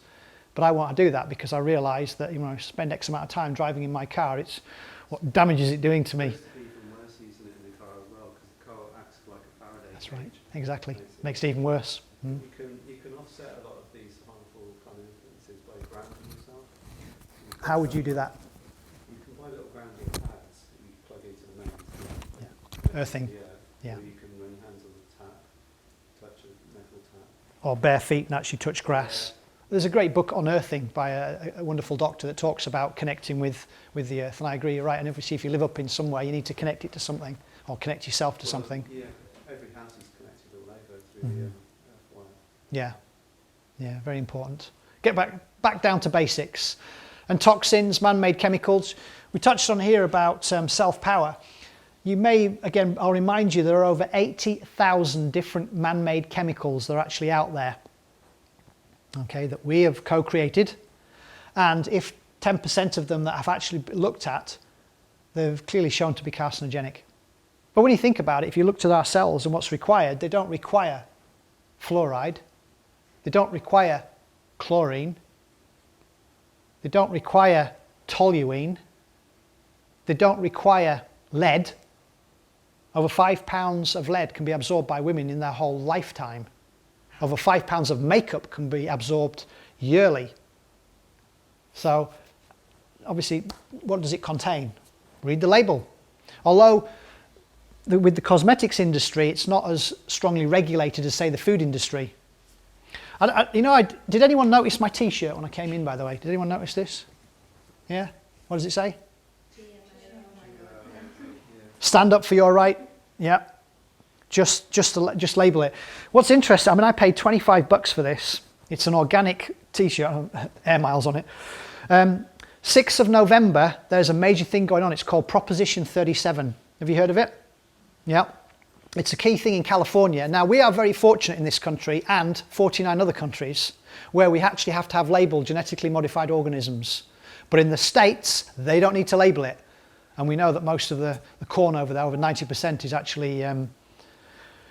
But I want to do that because I realise that, you know, I spend X amount of time driving in my car, it's what damage is it doing to me? It's even worse using it in the car as well, because the car acts like a Faraday That's cage. right, exactly. Makes it even worse. Mm. You can offset a lot of these harmful kind of influences by grounding yourself. How would you do that? You can buy little grounding pads that you plug into the mains. Earthing. Yeah. Or you can run your hands on the tap, touch a metal tap. Or bare feet and actually touch grass. There's a great book on earthing by a wonderful doctor that talks about connecting with the earth, and I agree, you're right. And obviously if you live up in somewhere, you need to connect it to something, or connect yourself to something. Yeah, every house is connected all over through the earth wire. Yeah, very important. Get back down to basics. And toxins, man-made chemicals. We touched on here about self-power. You may, again, I'll remind you, there are over 80,000 different man-made chemicals that are actually out there. Okay, that we have co-created, and if 10% of them that I've actually looked at, they've clearly shown to be carcinogenic. But when you think about it, if you looked at our cells and what's required, they don't require fluoride, they don't require chlorine, they don't require toluene, they don't require lead. Over 5 pounds of lead can be absorbed by women in their whole lifetime. Over 5 pounds of makeup can be absorbed yearly. So, obviously, what does it contain? Read the label. Although, with the cosmetics industry, it's not as strongly regulated as, say, the food industry. Did anyone notice my T-shirt when I came in, by the way? Did anyone notice this? Yeah? What does it say? Stand up for your right. Yeah. Just label it. What's interesting, I mean, I paid $25 for this. It's an organic T-shirt, air miles on it. 6th of November, there's a major thing going on. It's called Proposition 37. Have you heard of it? Yeah. It's a key thing in California. Now, we are very fortunate in this country and 49 other countries where we actually have to have labeled genetically modified organisms. But in the States, they don't need to label it. And we know that most of the corn over there, over 90%, is actually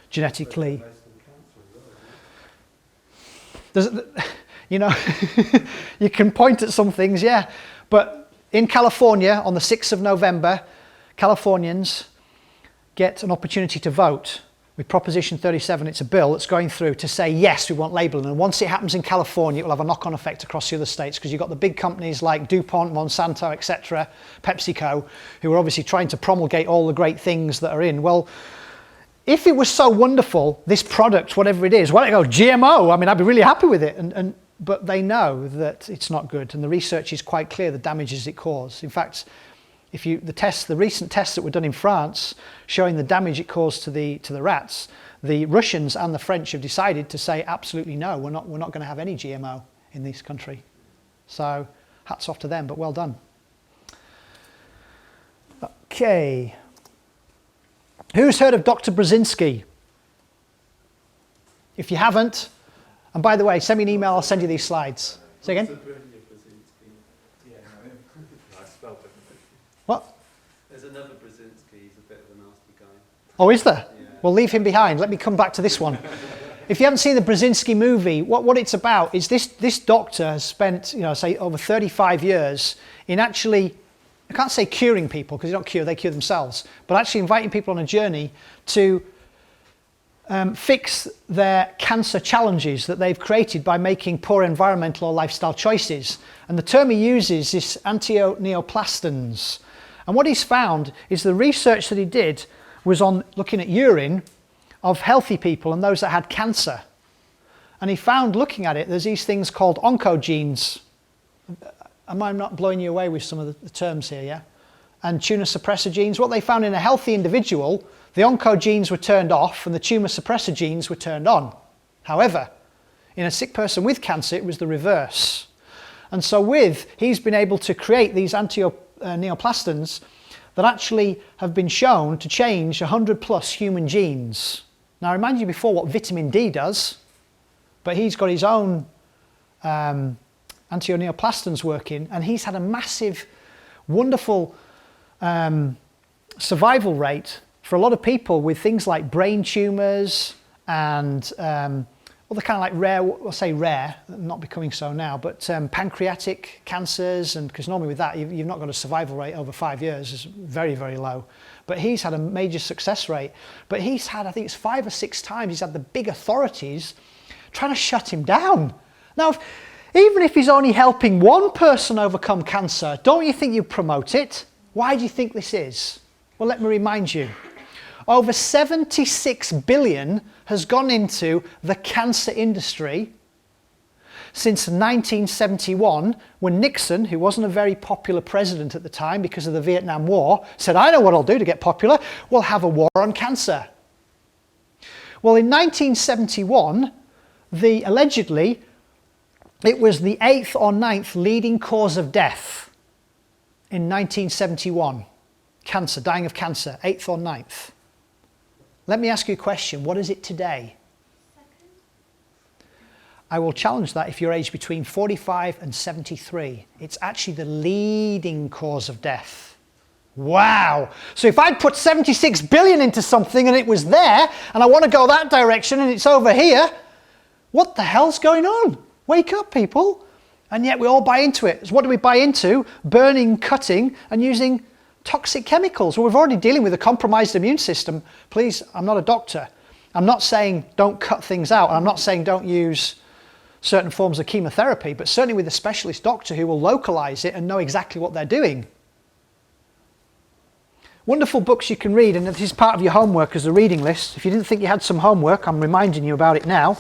genetically. You know, you can point at some things, yeah. But in California, on the 6th of November, Californians get an opportunity to vote with Proposition 37. It's a bill that's going through to say, yes, we want labelling. And once it happens in California, it will have a knock-on effect across the other states, because you've got the big companies like DuPont, Monsanto, etc., PepsiCo, who are obviously trying to promulgate all the great things that are in. Well, if it was so wonderful, this product, whatever it is, why don't I go GMO? I mean, I'd be really happy with it. But they know that it's not good, and the research is quite clear, the damages it causes. In fact, the recent tests that were done in France showing the damage it caused to the rats, the Russians and the French have decided to say absolutely no, we're not going to have any GMO in this country. So hats off to them, but well done. Okay. Who's heard of Dr. Brzezinski? If you haven't, and by the way, send me an email, I'll send you these slides. Say again? What? There's another Brzezinski, he's a bit of a nasty guy. Oh, is there? Yeah. Well, leave him behind. Let me come back to this one. If you haven't seen the Brzezinski movie, what it's about is this doctor has spent, say over 35 years in actually, I can't say curing people, because they don't cure, they cure themselves, but actually inviting people on a journey to fix their cancer challenges that they've created by making poor environmental or lifestyle choices. And the term he uses is anti-neoplastons. And what he's found is the research that he did was on looking at urine of healthy people and those that had cancer. And he found, looking at it, there's these things called oncogenes. Am I not blowing you away with some of the terms here, yeah? And tumor suppressor genes. What they found in a healthy individual, the oncogenes were turned off and the tumor suppressor genes were turned on. However, in a sick person with cancer, it was the reverse. And so he's been able to create these anti-neoplastons that actually have been shown to change 100 plus human genes. Now, I reminded you before what vitamin D does, but he's got his own anti-neoplastons working, and he's had a massive, wonderful survival rate for a lot of people with things like brain tumours and other kind of like rare, I'll say rare, not becoming so now, but pancreatic cancers, and because normally with that you've not got a survival rate over 5 years, it's very, very low. But he's had a major success rate. But he's had, I think it's 5 or 6 times, he's had the big authorities trying to shut him down. Now, even if he's only helping one person overcome cancer, don't you think you'd promote it? Why do you think this is? Well, let me remind you. Over 76 billion has gone into the cancer industry since 1971, when Nixon, who wasn't a very popular president at the time because of the Vietnam War, said, I know what I'll do to get popular, we'll have a war on cancer. Well, in 1971, allegedly, it was the 8th or 9th leading cause of death in 1971. Cancer, dying of cancer, 8th or 9th. Let me ask you a question, what is it today? I will challenge that if you're aged between 45 and 73. It's actually the leading cause of death. Wow! So if I'd put 76 billion into something and it was there, and I want to go that direction and it's over here, what the hell's going on? Wake up, people. And yet we all buy into it. So what do we buy into? Burning, cutting, and using toxic chemicals. Well, we're already dealing with a compromised immune system. Please, I'm not a doctor. I'm not saying don't cut things out. I'm not saying don't use certain forms of chemotherapy, but certainly with a specialist doctor who will localize it and know exactly what they're doing. Wonderful books you can read, and this is part of your homework as a reading list. If you didn't think you had some homework, I'm reminding you about it now.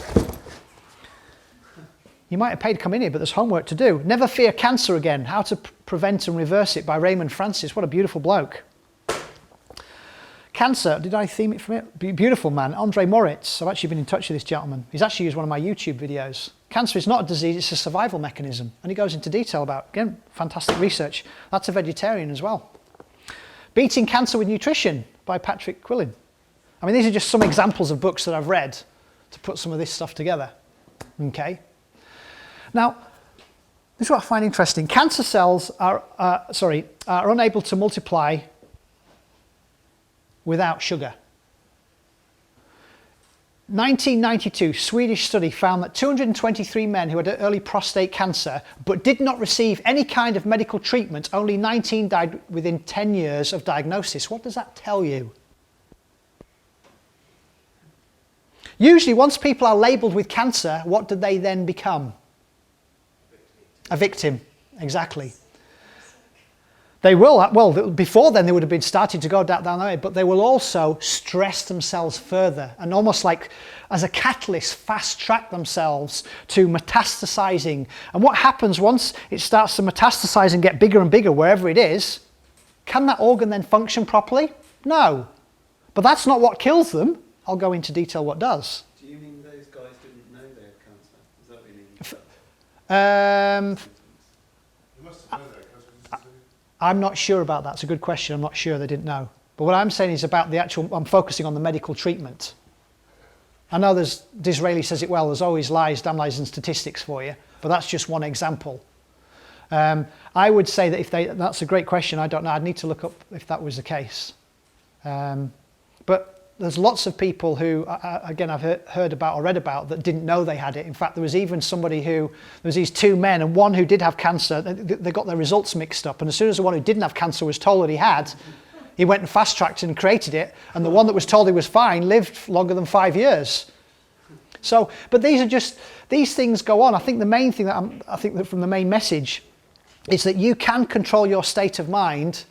You might have paid to come in here, but there's homework to do. Never Fear Cancer Again, How to Prevent and Reverse It by Raymond Francis. What a beautiful bloke. Cancer, did I theme it from it? Beautiful man, Andre Moritz. I've actually been in touch with this gentleman. He's actually used one of my YouTube videos. Cancer is not a disease, it's a survival mechanism. And he goes into detail about, again, fantastic research. That's a vegetarian as well. Beating Cancer with Nutrition by Patrick Quillin. I mean, these are just some examples of books that I've read to put some of this stuff together. Okay. Now, this is what I find interesting. Cancer cells are unable to multiply without sugar. 1992 Swedish study found that 223 men who had early prostate cancer but did not receive any kind of medical treatment, only 19 died within 10 years of diagnosis. What does that tell you? Usually once people are labelled with cancer, what do they then become? A victim, exactly. They will, well, before then they would have been starting to go down that way, but they will also stress themselves further and almost like as a catalyst fast track themselves to metastasizing. And what happens once it starts to metastasize and get bigger and bigger wherever it is, can that organ then function properly? No. But that's not what kills them. I'll go into detail what does. Do you mean those guys didn't know they had cancer? Is that what you mean? You must have known that cancer. I'm not sure about that. It's a good question. I'm not sure they didn't know. But what I'm saying is about the actual, I'm focusing on the medical treatment. I know Disraeli says it well, there's always lies, damn lies and statistics for you, but that's just one example. I would say that that's a great question, I don't know, I'd need to look up if that was the case. But there's lots of people who, again, I've heard about or read about that didn't know they had it. In fact, there was even somebody there was these 2 men, and one who did have cancer, they got their results mixed up. And as soon as the one who didn't have cancer was told that he had, he went and fast-tracked and created it. And the one that was told he was fine lived longer than 5 years. So, but these things go on. I think the main thing I think that from the main message is that you can control your state of mind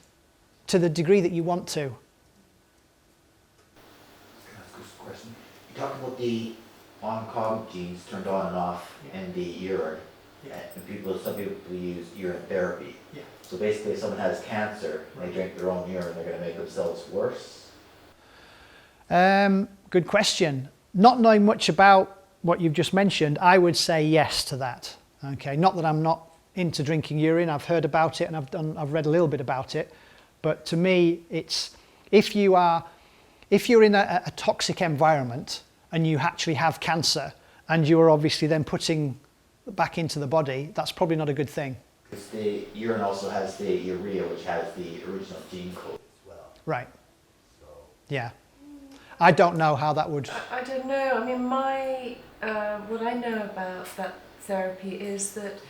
to the degree that you want to. You talked about the on-cog genes turned on and off in the urine. Yeah. And some people use urine therapy. Yeah. So basically if someone has cancer and they drink their own urine, they're going to make themselves worse? Good question. Not knowing much about what you've just mentioned, I would say yes to that. Okay, not that I'm not into drinking urine, I've heard about it and I've read a little bit about it, but to me it's, if you're in a toxic environment and you actually have cancer and you are obviously then putting back into the body, that's probably not a good thing. Because the urine also has the urea, which has the original gene code as well. Right. So Yeah. I don't know how that would... I don't know. I mean, what I know about that therapy is that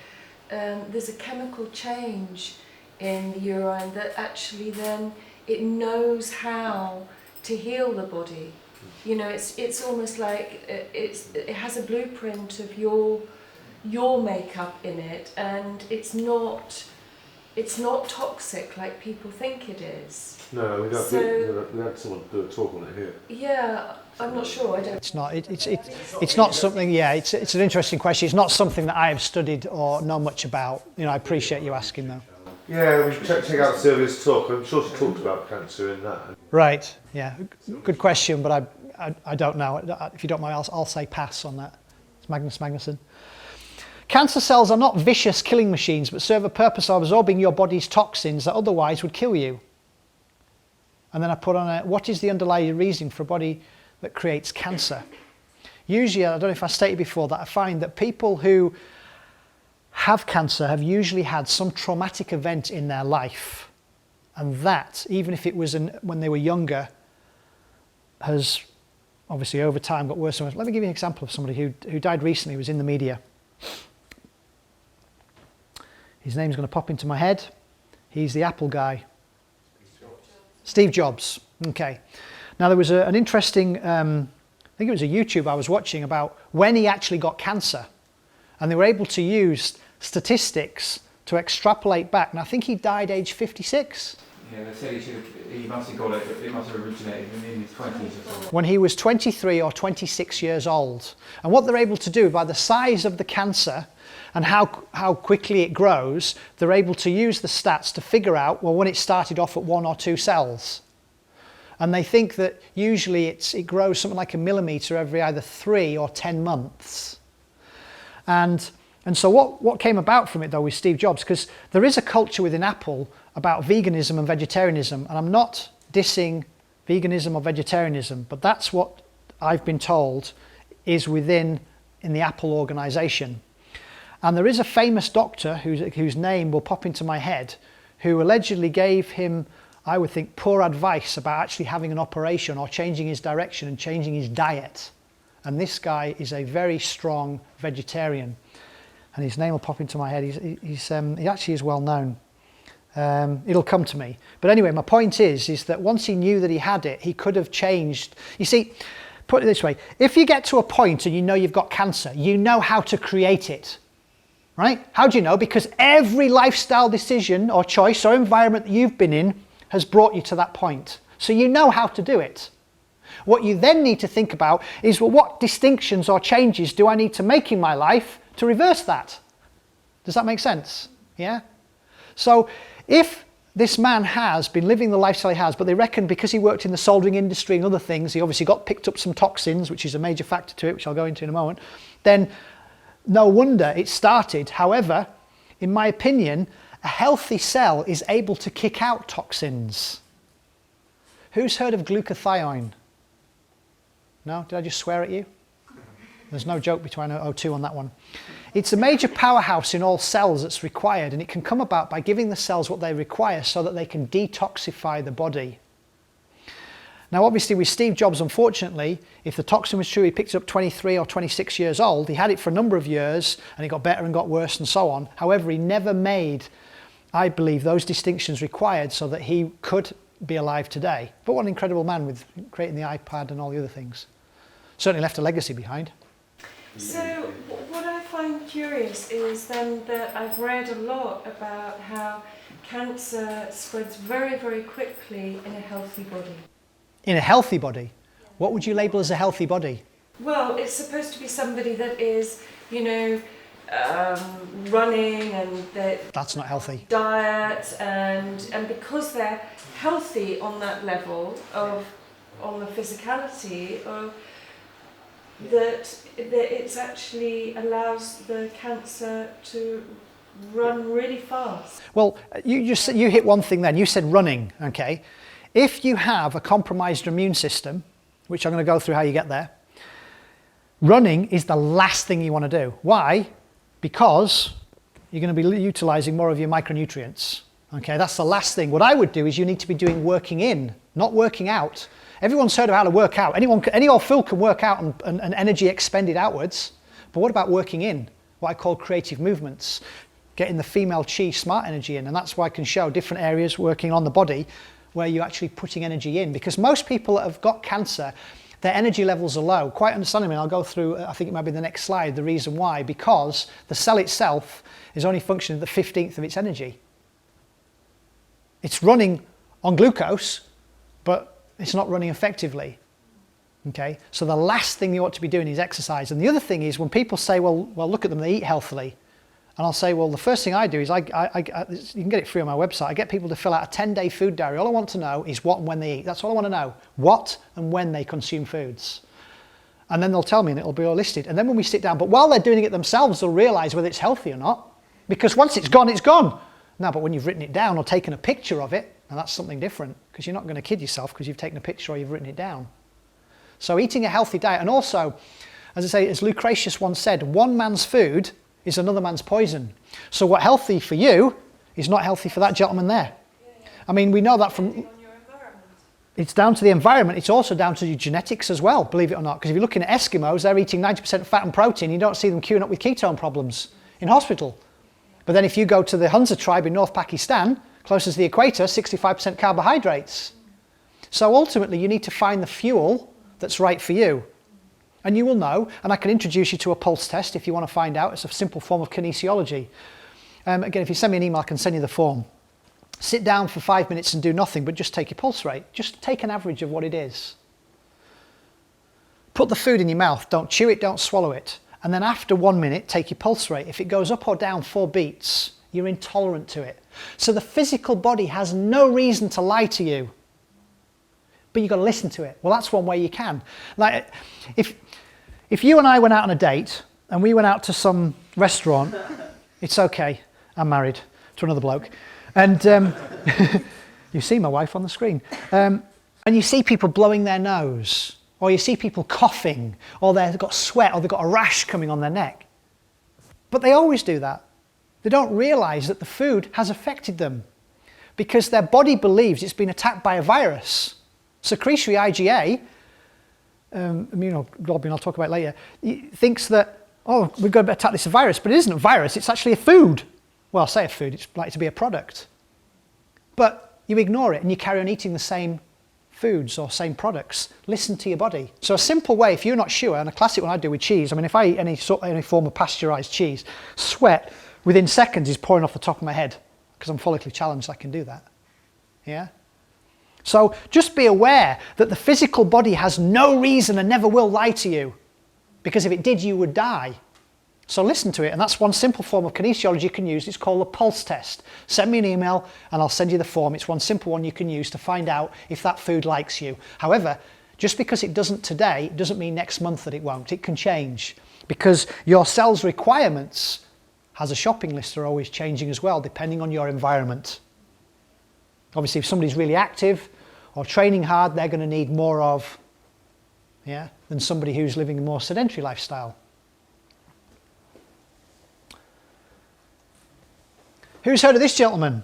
there's a chemical change in the urine that actually then it knows how to heal the body. You know, it's almost like it has a blueprint of your makeup in it, and it's not toxic like people think it is. No, we had someone do a talk on it here. Yeah, I'm not sure. I don't. It's not. It's not something. Yeah, it's an interesting question. It's not something that I have studied or know much about. You know, I appreciate you asking though. Yeah, we should check out Sylvia's talk. I'm sure she talked about cancer in that. Right. Yeah. Good question, but I don't know. If you don't mind, I'll say pass on that. It's Magnus Magnuson. Cancer cells are not vicious killing machines, but serve a purpose of absorbing your body's toxins that otherwise would kill you. And then I put on what is the underlying reason for a body that creates cancer? Usually, I don't know if I stated before that I find that people who have cancer have usually had some traumatic event in their life. And that, even if it was when they were younger, has obviously over time got worse and worse. Let me give you an example of somebody who died recently, who was in the media. His name's going to pop into my head. He's the Apple guy. Steve Jobs. Okay. Now there was an interesting, I think it was a YouTube I was watching about when he actually got cancer. And they were able to use statistics to extrapolate back. And I think he died age 56. Yeah, they said he must have got it, but it must have originated in his 20s or something. When he was 23 or 26 years old. And what they're able to do by the size of the cancer and how quickly it grows, they're able to use the stats to figure out, well, when it started off at 1 or 2 cells. And they think that usually it grows something like a millimetre every either 3 or 10 months. And so what came about from it though with Steve Jobs, because there is a culture within Apple about veganism and vegetarianism, and I'm not dissing veganism or vegetarianism, but that's what I've been told is in the Apple organisation. And there is a famous doctor whose name will pop into my head, who allegedly gave him, I would think, poor advice about actually having an operation or changing his direction and changing his diet. And this guy is a very strong vegetarian. And his name will pop into my head. He actually is well known. It'll come to me. But anyway, my point is that once he knew that he had it, he could have changed. You see, put it this way, if you get to a point and you know you've got cancer, you know how to create it. Right? How do you know? Because every lifestyle decision or choice or environment that you've been in has brought you to that point. So you know how to do it. What you then need to think about is, well, what distinctions or changes do I need to make in my life to reverse that? Does that make sense? Yeah? So if this man has been living the lifestyle he has, but they reckon because he worked in the soldering industry and other things, he obviously picked up some toxins, which is a major factor to it, which I'll go into in a moment, then no wonder it started. However, in my opinion, a healthy cell is able to kick out toxins. Who's heard of glutathione? No? Did I just swear at you? There's no joke between O2 on that one. It's a major powerhouse in all cells that's required, and it can come about by giving the cells what they require so that they can detoxify the body. Now obviously with Steve Jobs, unfortunately, if the toxin was true, he picked it up 23 or 26 years old. He had it for a number of years and it got better and got worse and so on. However, he never made, I believe, those distinctions required so that he could be alive today. But what an incredible man with creating the iPad and all the other things. Certainly left a legacy behind. So what I find curious is then that I've read a lot about how cancer spreads very, very quickly in a healthy body. In a healthy body? What would you label as a healthy body? Well, it's supposed to be somebody that is, you know, running and that's not healthy. Diet and because they're healthy on that level on the physicality of that it actually allows the cancer to run really fast. Well, you hit one thing then. You said running, okay? If you have a compromised immune system, which I'm going to go through how you get there, running is the last thing you want to do. Why? Because you're going to be utilizing more of your micronutrients. Okay, that's the last thing. What I would do is you need to be doing working in, not working out. Everyone's heard of how to work out. Any old fool can work out and energy expended outwards. But what about working in? What I call creative movements. Getting the female chi smart energy in. And that's why I can show different areas working on the body where you're actually putting energy in. Because most people that have got cancer, their energy levels are low. Quite understandably, I'll go through, I think it might be the next slide, the reason why. Because the cell itself is only functioning at the 15th of its energy. It's running on glucose, but it's not running effectively. Okay, so the last thing you ought to be doing is exercise. And the other thing is when people say, well, look at them, they eat healthily. And I'll say, well, the first thing I do is, you can get it free on my website, I get people to fill out a 10-day food diary. All I want to know is what and when they eat. That's all I want to know. What and when they consume foods. And then they'll tell me and it'll be all listed. And then when we sit down, but while they're doing it themselves, they'll realise whether it's healthy or not. Because once it's gone, it's gone. No, but when you've written it down or taken a picture of it, and that's something different, because you're not going to kid yourself because you've taken a picture or you've written it down. So eating a healthy diet, and also, as I say, as Lucretius once said, one man's food is another man's poison. So what's healthy for you is not healthy for that gentleman there. I mean, we know that from... It's down to the environment. It's also down to your genetics as well, believe it or not. Because if you're looking at Eskimos, they're eating 90% fat and protein. You don't see them queuing up with ketone problems in hospital. But then if you go to the Hunza tribe in North Pakistan, closest to the equator, 65% carbohydrates. So ultimately, you need to find the fuel that's right for you. And you will know, and I can introduce you to a pulse test if you want to find out. It's a simple form of kinesiology. Again, if you send me an email, I can send you the form. Sit down for 5 minutes and do nothing, but just take your pulse rate. Just take an average of what it is. Put the food in your mouth. Don't chew it, don't swallow it. And then after 1 minute, take your pulse rate. If it goes up or down 4 beats, you're intolerant to it. So the physical body has no reason to lie to you. But you've got to listen to it. Well, that's one way you can. Like, if you and I went out on a date and we went out to some restaurant, it's okay, I'm married to another bloke, and you see my wife on the screen, and you see people blowing their nose, or you see people coughing, or they've got sweat, or they've got a rash coming on their neck. But they always do that. They don't realise that the food has affected them because their body believes it's been attacked by a virus. Secretory IgA, immunoglobulin, I'll talk about later, thinks that, oh, we've got to attack this virus, but it isn't a virus, it's actually a food. Well, I'll say a food, it's likely to be a product. But you ignore it and you carry on eating the same foods or same products. Listen to your body. So a simple way, if you're not sure, and a classic one I do with cheese, I mean, if I eat any form of pasteurised cheese, sweat within seconds is pouring off the top of my head because I'm follically challenged, I can do that. Yeah? So just be aware that the physical body has no reason and never will lie to you, because if it did, you would die. So listen to it, and that's one simple form of kinesiology you can use. It's called a pulse test. Send me an email and I'll send you the form. It's one simple one you can use to find out if that food likes you. However, just because it doesn't today, it doesn't mean next month that it won't. It can change, because your cell's requirements as a shopping list are always changing as well, depending on your environment. Obviously, if somebody's really active or training hard, they're going to need more of, than somebody who's living a more sedentary lifestyle. Who's heard of this gentleman?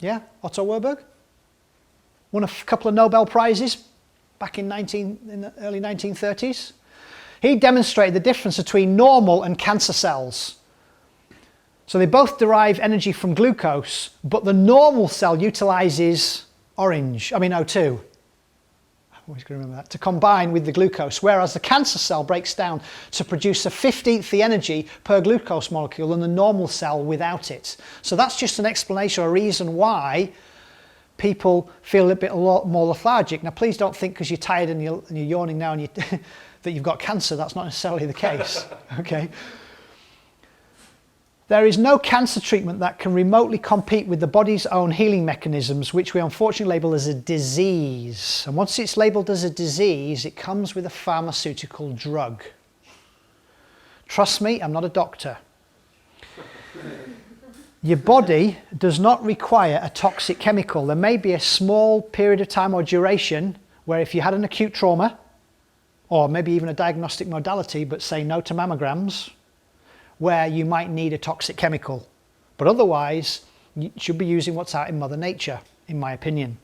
Yeah, Otto Warburg? Won a couple of Nobel Prizes back in the early 1930s. He demonstrated the difference between normal and cancer cells. So they both derive energy from glucose, but the normal cell utilises O2. I'm always going to remember that, to combine with the glucose, whereas the cancer cell breaks down to produce a 15th the energy per glucose molecule than the normal cell without it. So that's just an explanation or a reason why people feel a lot more lethargic. Now, please don't think because you're tired and you're yawning now and that you've got cancer. That's not necessarily the case. Okay. There is no cancer treatment that can remotely compete with the body's own healing mechanisms, which we unfortunately label as a disease. And once it's labelled as a disease, it comes with a pharmaceutical drug. Trust me, I'm not a doctor. Your body does not require a toxic chemical. There may be a small period of time or duration where if you had an acute trauma, or maybe even a diagnostic modality, but say no to mammograms, where you might need a toxic chemical. But otherwise, you should be using what's out in Mother Nature, in my opinion.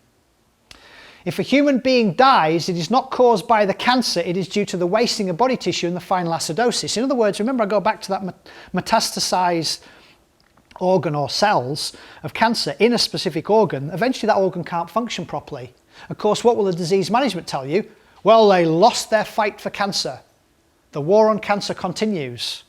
If a human being dies, it is not caused by the cancer, it is due to the wasting of body tissue and the final acidosis. In other words, remember I go back to that metastasized organ or cells of cancer in a specific organ. Eventually that organ can't function properly. Of course, what will the disease management tell you? Well, they lost their fight for cancer. The war on cancer continues.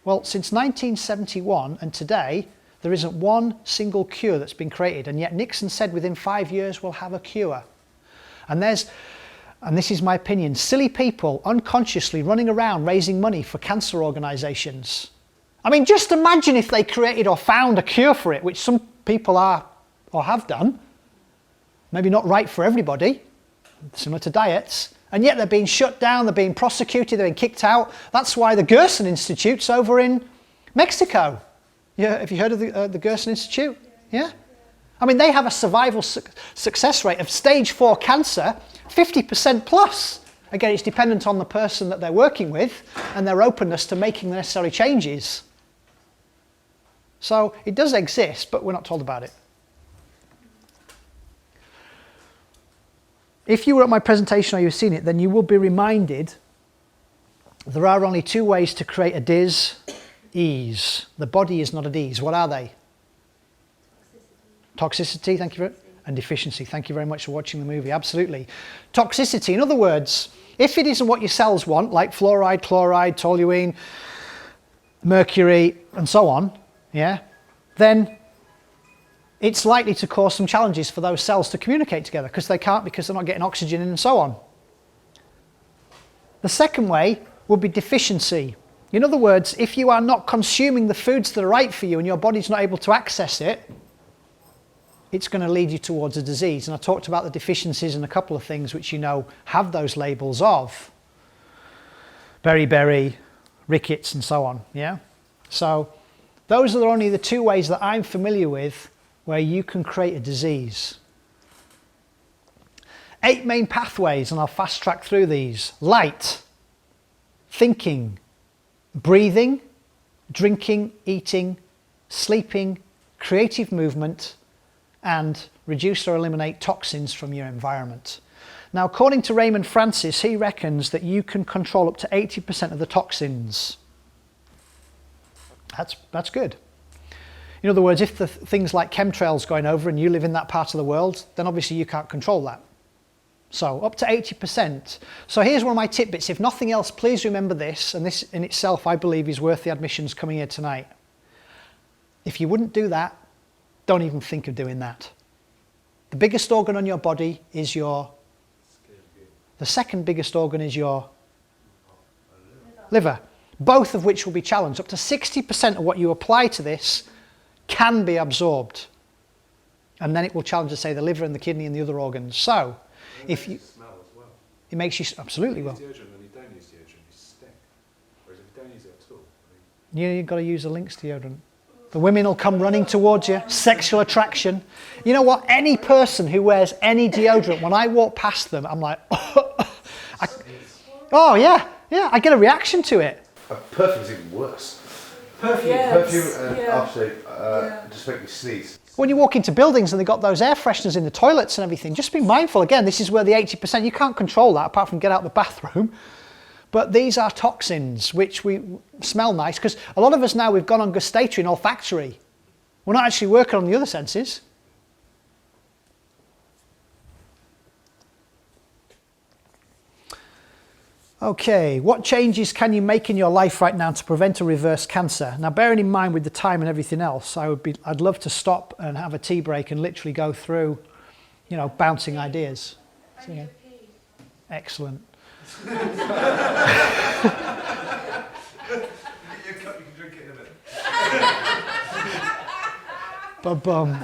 Well, since 1971 and today, there isn't one single cure that's been created, and yet Nixon said within 5 years we'll have a cure. And this is my opinion, silly people unconsciously running around raising money for cancer organisations. I mean, just imagine if they created or found a cure for it, which some people are or have done. Maybe not right for everybody, similar to diets, and yet they're being shut down, they're being prosecuted, they're being kicked out. That's why the Gerson Institute's over in Mexico. Yeah, have you heard of the Gerson Institute? Yeah? I mean, they have a survival success rate of stage 4 cancer, 50% plus. Again, it's dependent on the person that they're working with and their openness to making the necessary changes. So it does exist, but we're not told about it. If you were at my presentation or you've seen it, then you will be reminded there are only 2 ways to create a dis-ease. The body is not at ease. What are they? Toxicity, thank you, and deficiency. Thank you very much for watching the movie. Absolutely. Toxicity, in other words, if it isn't what your cells want, like fluoride, chloride, toluene, mercury, and so on, yeah, then it's likely to cause some challenges for those cells to communicate together because they can't, because they're not getting oxygen in and so on. The second way would be deficiency. In other words, if you are not consuming the foods that are right for you and your body's not able to access it, it's going to lead you towards a disease. And I talked about the deficiencies and a couple of things which you know have those labels of beriberi, rickets, and so on. Yeah. So those are only the 2 ways that I'm familiar with where you can create a disease. 8 main pathways, and I'll fast track through these: light, thinking, breathing, drinking, eating, sleeping, creative movement, and reduce or eliminate toxins from your environment. Now, according to Raymond Francis, he reckons that you can control up to 80% of the toxins. That's good. In other words, if the things like chemtrails going over and you live in that part of the world, then obviously you can't control that. So up to 80%. So here's one of my tidbits. If nothing else, please remember this, and this in itself I believe is worth the admissions coming here tonight. If you wouldn't do that, don't even think of doing that. The biggest organ on your body is your... The second biggest organ is your liver. Both of which will be challenged. Up to 60% of what you apply to this can be absorbed. And then it will challenge, say, the liver and the kidney and the other organs. So, if you... Smell as well. It makes you... Absolutely well. If you use deodorant and you don't use deodorant, you stink. Whereas if you don't use it at all... You've got to use the Lynx deodorant. The women will come running towards you. Sexual attraction. You know what? Any person who wears any deodorant, when I walk past them, I'm like... oh, yeah. Yeah, I get a reaction to it. Perfume's even worse. Perfume and aftershave just make me sneeze. When you walk into buildings and they've got those air fresheners in the toilets and everything, just be mindful. Again, this is where the 80%, you can't control that apart from get out the bathroom. But these are toxins which we smell nice, because a lot of us now, we've gone on gustatory and olfactory. We're not actually working on the other senses. Okay, what changes can you make in your life right now to prevent or reverse cancer? Now, bearing in mind with the time and everything else, I'd love to stop and have a tea break and literally go through, you know, bouncing ideas. So, yeah. Excellent. You can drink it in a minute. Ba-bum.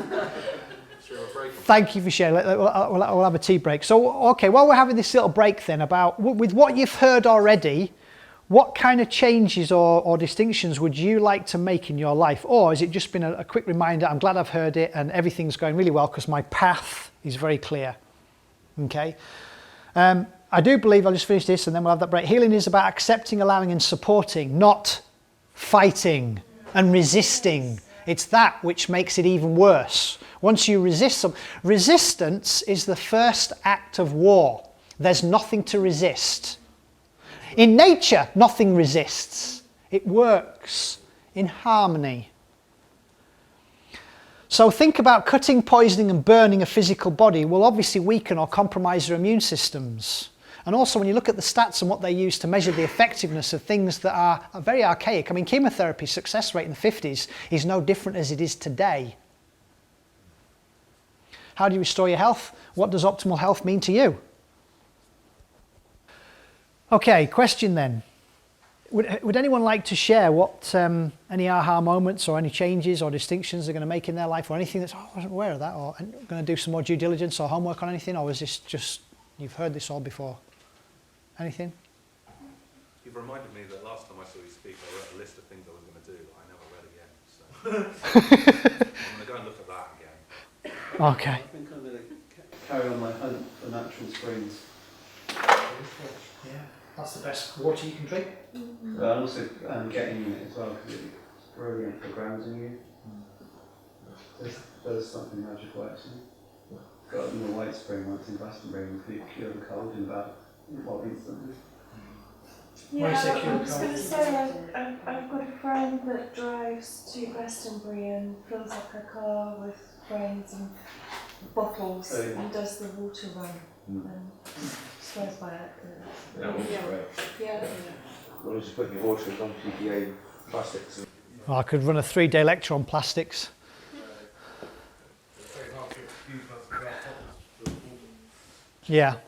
Thank you for sharing. We'll have a tea break. So, okay, while we're having this little break then, about with what you've heard already, what kind of changes or distinctions would you like to make in your life? Or has it just been a quick reminder, I'm glad I've heard it and everything's going really well because my path is very clear. Okay? I do believe, I'll just finish this and then we'll have that break. Healing is about accepting, allowing and supporting, not fighting and resisting. It's that which makes it even worse. Once you resist them, resistance is the first act of war. There's nothing to resist. In nature, nothing resists. It works in harmony. So think about cutting, poisoning and burning a physical body will obviously weaken or compromise your immune systems. And also when you look at the stats and what they use to measure the effectiveness of things that are very archaic. I mean, chemotherapy success rate in the 50s is no different as it is today. How do you restore your health? What does optimal health mean to you? Okay, question then. Would anyone like to share what any aha moments or any changes or distinctions they're going to make in their life, or anything that's, oh, I wasn't aware of that, or I'm going to do some more due diligence or homework on anything, or is this just, you've heard this all before? Anything? You've reminded me that last time I saw you speak, I wrote a list of things I was going to do, but I never read again. So I'm going to go and look at that again. Okay. I think I'm going to carry on my hunt for natural springs. Yeah, that's the best water you can drink. But I'm also getting in it as well because it's brilliant for grounding you. There's something magical actually. Got in the White Spring once in Glastonbury and cure the cold in about, well, instantly. Yeah, I was going to say, I've got a friend that drives to Glastonbury and fills up her car with grains and bottles and does the water run and swears by it. Yeah. Well, just putting your water on PPA plastics. Well, I could run a 3-day lecture on plastics. Yeah. One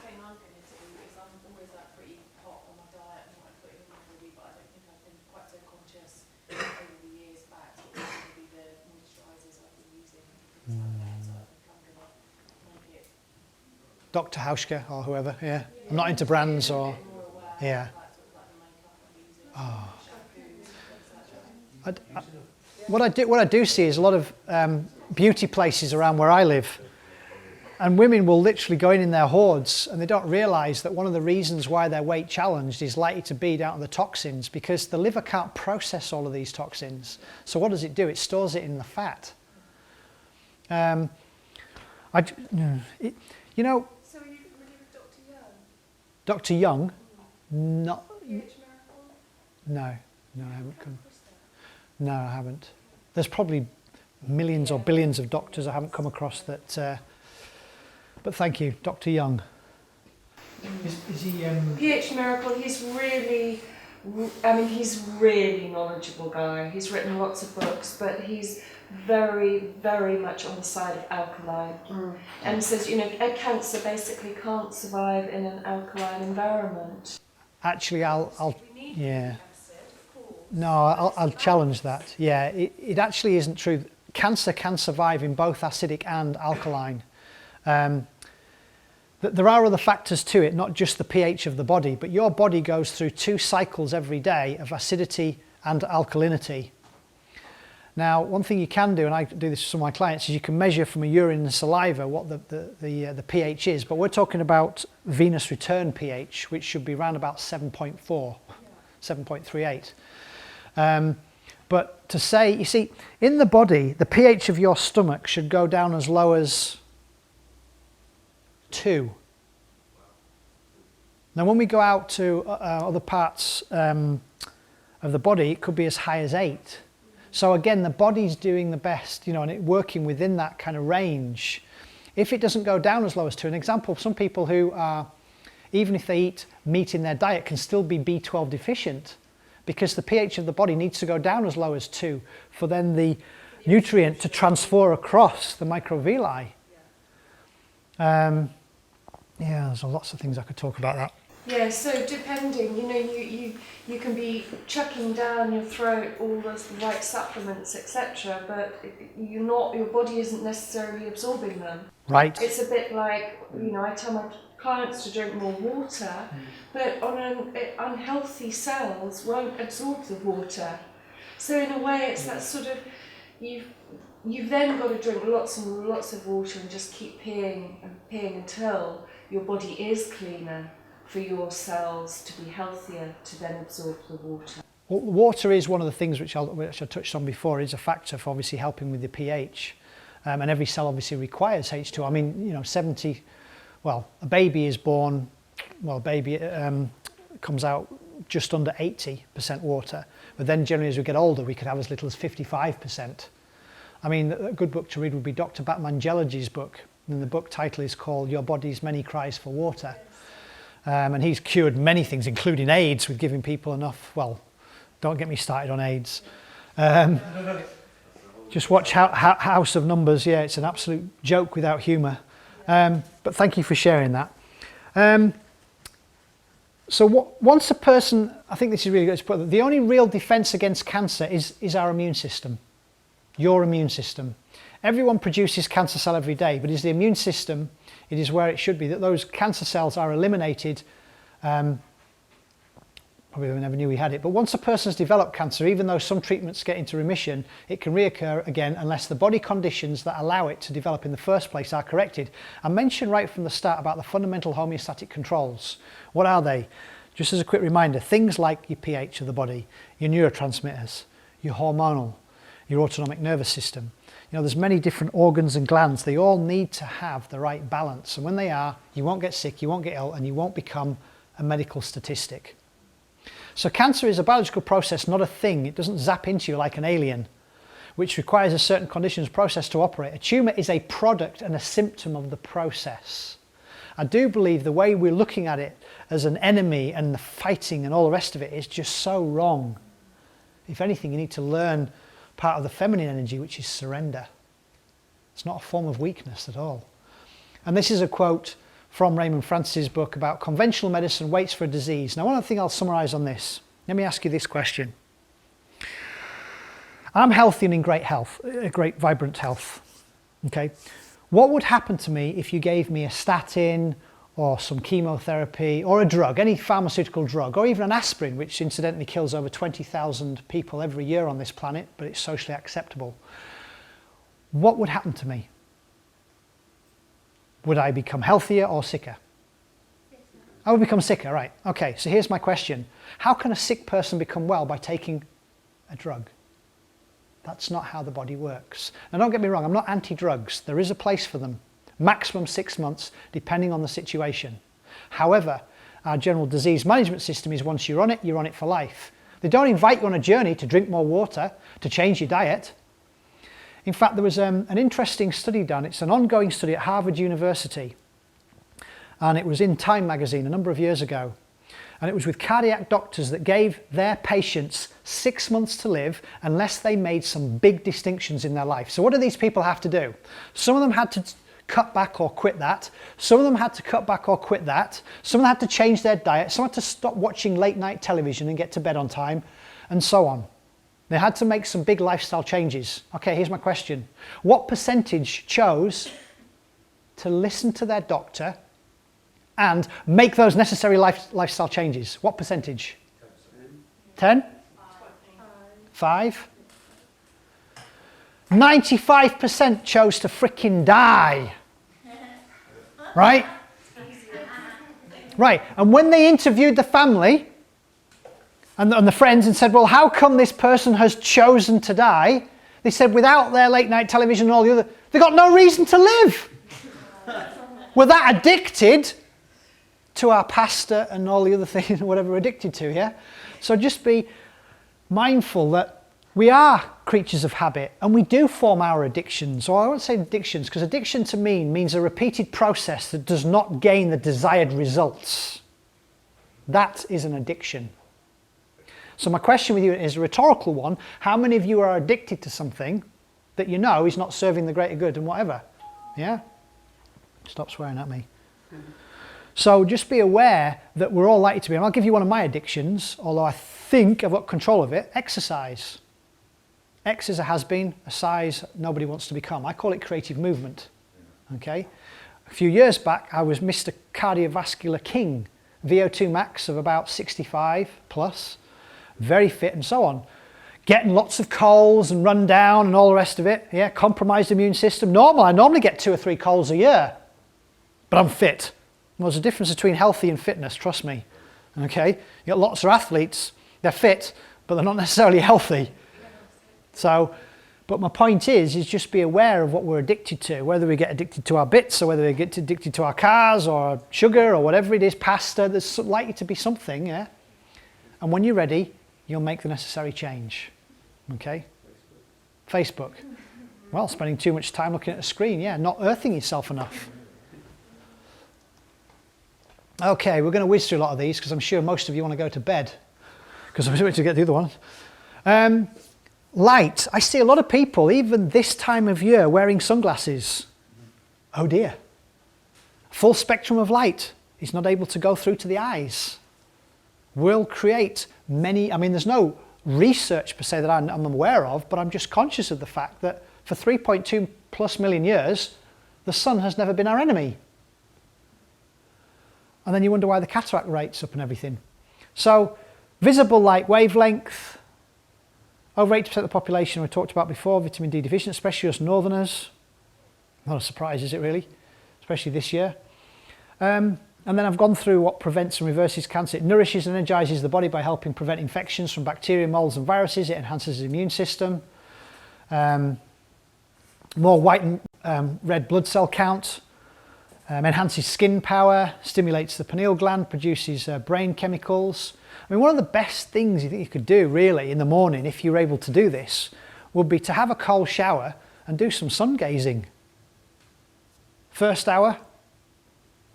thing I'm going to do is I'm always pretty hot on my diet and what I put in my body, but I don't think I've been quite so conscious over the years back. It's going to be the moisturisers I've been using and things like that, so I think I'm going to make it. Dr. Hauschka or whoever, yeah. I'm not into brands or, yeah. What I do see is a lot of beauty places around where I live, and women will literally go in their hordes, and they don't realise that one of the reasons why they're weight challenged is likely to be down to the toxins, because the liver can't process all of these toxins. So what does it do? It stores it in the fat. You know. So were you with Dr. Young? Dr. Young, not. No, I haven't come. No, I haven't. There's probably millions or billions of doctors I haven't come across that. But thank you, Dr. Young. Is he? PH Miracle. He's really, he's really knowledgeable guy. He's written lots of books, but he's very, very much on the side of alkaline, and says, a cancer basically can't survive in an alkaline environment. Actually, yeah. No, I'll challenge that. Yeah, it actually isn't true. Cancer can survive in both acidic and alkaline. There are other factors to it, not just the pH of the body, but your body goes through 2 cycles every day of acidity and alkalinity. Now, one thing you can do, and I do this with some of my clients, is you can measure from a urine and saliva what the pH is, but we're talking about venous return pH, which should be around about 7.4, 7.38. But to say, you see, in the body, the pH of your stomach should go down as low as 2. Now, when we go out to other parts of the body, it could be as high as 8. So again, the body's doing the best, and it working within that kind of range. If it doesn't go down as low as 2, an example, some people who are, even if they eat meat in their diet, can still be B12 deficient, because the pH of the body needs to go down as low as 2 for then the nutrient to transfer across the microvilli. Yeah, there's lots of things I could talk about that. Yeah, so depending, you can be chucking down your throat all the right supplements, etc., but your body isn't necessarily absorbing them. Right. It's a bit like, I tell my clients to drink more water, but unhealthy cells won't absorb the water. So in a way, it's that sort of, you've then got to drink lots and lots of water and just keep peeing and peeing until your body is cleaner for your cells to be healthier to then absorb the water. Well, water is one of the things which I touched on before. Is a factor for obviously helping with the pH, and every cell obviously requires H2. I mean, you know, a baby is born, well, baby comes out just under 80% water, but then generally as we get older, we could have as little as 55%. I mean, a good book to read would be Dr. Batmangelogy's book, and the book title is called Your Body's Many Cries for Water. And he's cured many things, including AIDS, with giving people enough, well, don't get me started on AIDS. Just watch House of Numbers. Yeah, it's an absolute joke without humour. But thank you for sharing that. Once a person, I think this is really good to put, the only real defence against cancer is our immune system, your immune system. Everyone produces cancer cell every day, but is the immune system, it is where it should be, that those cancer cells are eliminated. Probably we never knew we had it, but once a person's developed cancer, even though some treatments get into remission, it can reoccur again unless the body conditions that allow it to develop in the first place are corrected. I mentioned right from the start about the fundamental homeostatic controls. What are they? Just as a quick reminder, things like your pH of the body, your neurotransmitters, your hormonal, your autonomic nervous system. You know, there's many different organs and glands. They all need to have the right balance. And when they are, you won't get sick, you won't get ill, and you won't become a medical statistic. So cancer is a biological process, not a thing. It doesn't zap into you like an alien, which requires a certain conditions process to operate. A tumour is a product and a symptom of the process. I do believe the way we're looking at it as an enemy and the fighting and all the rest of it is just so wrong. If anything, you need to learn part of the feminine energy, which is surrender. It's not a form of weakness at all. And this is a quote from Raymond Francis' book about conventional medicine waits for a disease. Now, one other thing I'll summarise on this. Let me ask you this question. I'm healthy and in great health, great vibrant health. Okay, what would happen to me if you gave me a statin or some chemotherapy or a drug, any pharmaceutical drug, or even an aspirin, which incidentally kills over 20,000 people every year on this planet, but it's socially acceptable? What would happen to me? Would I become healthier or sicker? I would become sicker, right. Okay, so here's my question. How can a sick person become well by taking a drug? That's not how the body works. Now don't get me wrong, I'm not anti-drugs. There is a place for them. Maximum 6 months, depending on the situation. However, our general disease management system is once you're on it for life. They don't invite you on a journey to drink more water, to change your diet. In fact, there was an interesting study done. It's an ongoing study at Harvard University. And it was in Time magazine a number of years ago. And it was with cardiac doctors that gave their patients 6 months to live unless they made some big distinctions in their life. So what do these people have to do? Some of them had to cut back or quit that. Some of them had to cut back or quit that. Some of them had to change their diet. Some had to stop watching late night television and get to bed on time, and so on. They had to make some big lifestyle changes. Okay, here's my question. What percentage chose to listen to their doctor and make those necessary lifestyle changes? What percentage? 10? 5? 95% chose to frickin' die. Right? Right, and when they interviewed the family and the friends and said, well, how come this person has chosen to die? They said, without their late night television and all the other, they got no reason to live. We're that addicted to our pasta and all the other things, whatever we're addicted to, yeah? So just be mindful that we are creatures of habit and we do form our addictions. Or I won't say addictions, because addiction to me means a repeated process that does not gain the desired results. That is an addiction. So my question with you is a rhetorical one. How many of you are addicted to something that you know is not serving the greater good and whatever? Yeah? Stop swearing at me. So just be aware that we're all likely to be, and I'll give you one of my addictions, although I think I've got control of it, exercise. X is a has-been, a size nobody wants to become. I call it creative movement. Okay? A few years back, I was Mr. Cardiovascular King, VO2 max of about 65 plus, very fit and so on. Getting lots of colds and run down and all the rest of it. Yeah, compromised immune system. I normally get 2 or 3 colds a year, but I'm fit. Well, there's a difference between healthy and fitness, trust me. Okay? You got lots of athletes, they're fit, but they're not necessarily healthy. So, but my point is just be aware of what we're addicted to, whether we get addicted to our bits or whether we get addicted to our cars or sugar or whatever it is, pasta, there's likely to be something, yeah? And when you're ready, you'll make the necessary change, okay? Facebook. Well, spending too much time looking at a screen, yeah, not earthing yourself enough. Okay, we're going to whiz through a lot of these because I'm sure most of you want to go to bed because I'm waiting to get the other one. Light. I see a lot of people, even this time of year, wearing sunglasses. Oh dear. Full spectrum of light is not able to go through to the eyes. Will create many, I mean, there's no research per se that I'm aware of, but I'm just conscious of the fact that for 3.2 plus million years, the sun has never been our enemy. And then you wonder why the cataract rate's up and everything. So, visible light wavelength. Over 80% of the population we talked about before, vitamin D deficient, especially us northerners. Not a surprise, is it really? Especially this year. And then I've gone through what prevents and reverses cancer. It nourishes and energizes the body by helping prevent infections from bacteria, molds and viruses. It enhances the immune system. More white and red blood cell count. Enhances skin power, stimulates the pineal gland, produces brain chemicals. I mean, one of the best things you think you could do really in the morning, if you're able to do this, would be to have a cold shower and do some sun gazing. First hour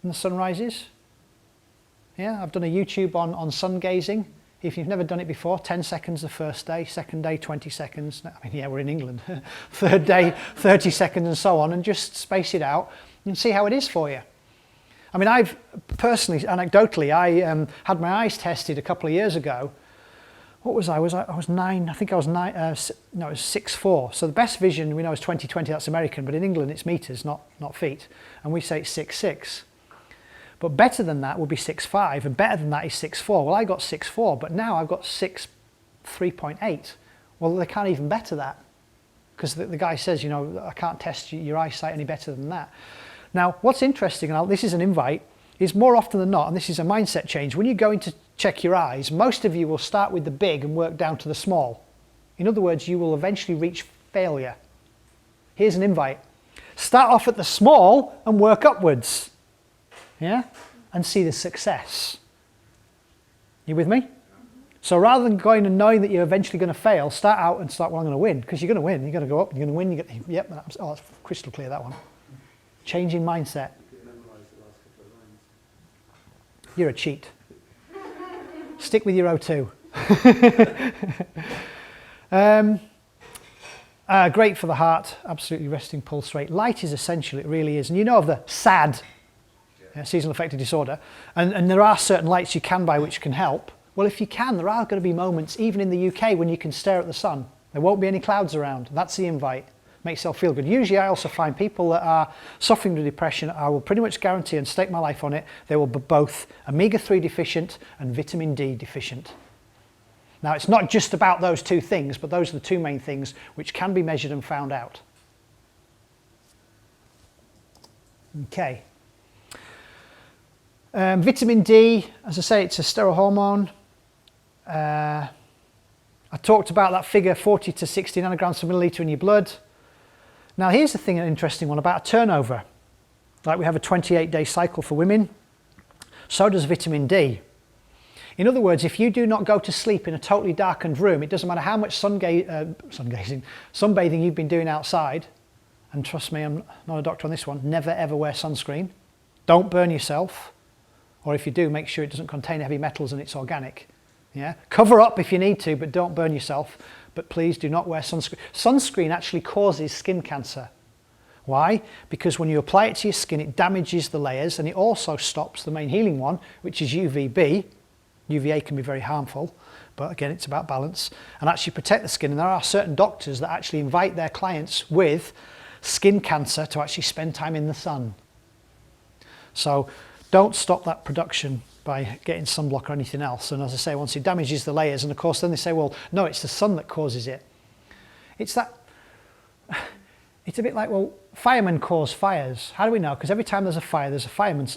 when the sun rises. Yeah, I've done a YouTube on sun gazing. If you've never done it before, 10 seconds the first day, second day 20 seconds. I mean, yeah, we're in England. Third day 30 seconds and so on, and just space it out and see how it is for you. I mean, I've personally, anecdotally, I had my eyes tested a couple of years ago. What was I? I was 9, I think I was 9, no, it was 6'4". So the best vision we know is 20/20, that's American, but in England it's meters, not feet. And we say it's 6'6". But better than that would be 6'5", and better than that is 6'4". Well, I got 6'4", but now I've got 3.8. Well, they can't even better that. Because the guy says, you know, I can't test your eyesight any better than that. Now, what's interesting, and this is an invite, is more often than not, and this is a mindset change, when you're going to check your eyes, most of you will start with the big and work down to the small. In other words, you will eventually reach failure. Here's an invite. Start off at the small and work upwards. Yeah? And see the success. You with me? So rather than going and knowing that you're eventually going to fail, start out and start, well, I'm going to win, because you're going to win. You're going to go up, you're going to win. Yep, oh, that's crystal clear, that one. Changing mindset. You're a cheat. Stick with your O2. Great for the heart, absolutely resting pulse rate. Light is essential, it really is. And you know of the SAD, seasonal affective disorder, and there are certain lights you can buy which can help. Well, if you can, there are going to be moments, even in the UK, when you can stare at the sun. There won't be any clouds around. That's the invite. Make yourself feel good. Usually I also find people that are suffering with depression, I will pretty much guarantee and stake my life on it, they will be both omega-3 deficient and vitamin D deficient. Now, it's not just about those two things, but those are the two main things which can be measured and found out. Okay. Vitamin D, as I say, it's a steroid hormone. I talked about that figure, 40 to 60 nanograms per milliliter in your blood. Now here's the thing, an interesting one about turnover. Like we have a 28-day cycle for women, so does vitamin D. In other words, if you do not go to sleep in a totally darkened room, it doesn't matter how much sunbathing you've been doing outside, and trust me, I'm not a doctor on this one, never ever wear sunscreen. Don't burn yourself, or if you do, make sure it doesn't contain heavy metals and it's organic. Yeah? Cover up if you need to, but don't burn yourself. But please do not wear sunscreen. Sunscreen actually causes skin cancer. Why? Because when you apply it to your skin, it damages the layers, and it also stops the main healing one, which is UVB. UVA can be very harmful, but again, it's about balance, and actually protect the skin. And there are certain doctors that actually invite their clients with skin cancer to actually spend time in the sun. So don't stop that production by getting sunblock or anything else. And as I say, once it damages the layers, and of course then they say, well, no, it's the sun that causes it. It's that, it's a bit like, well, firemen cause fires. How do we know? Because every time there's a fire, there's a fireman.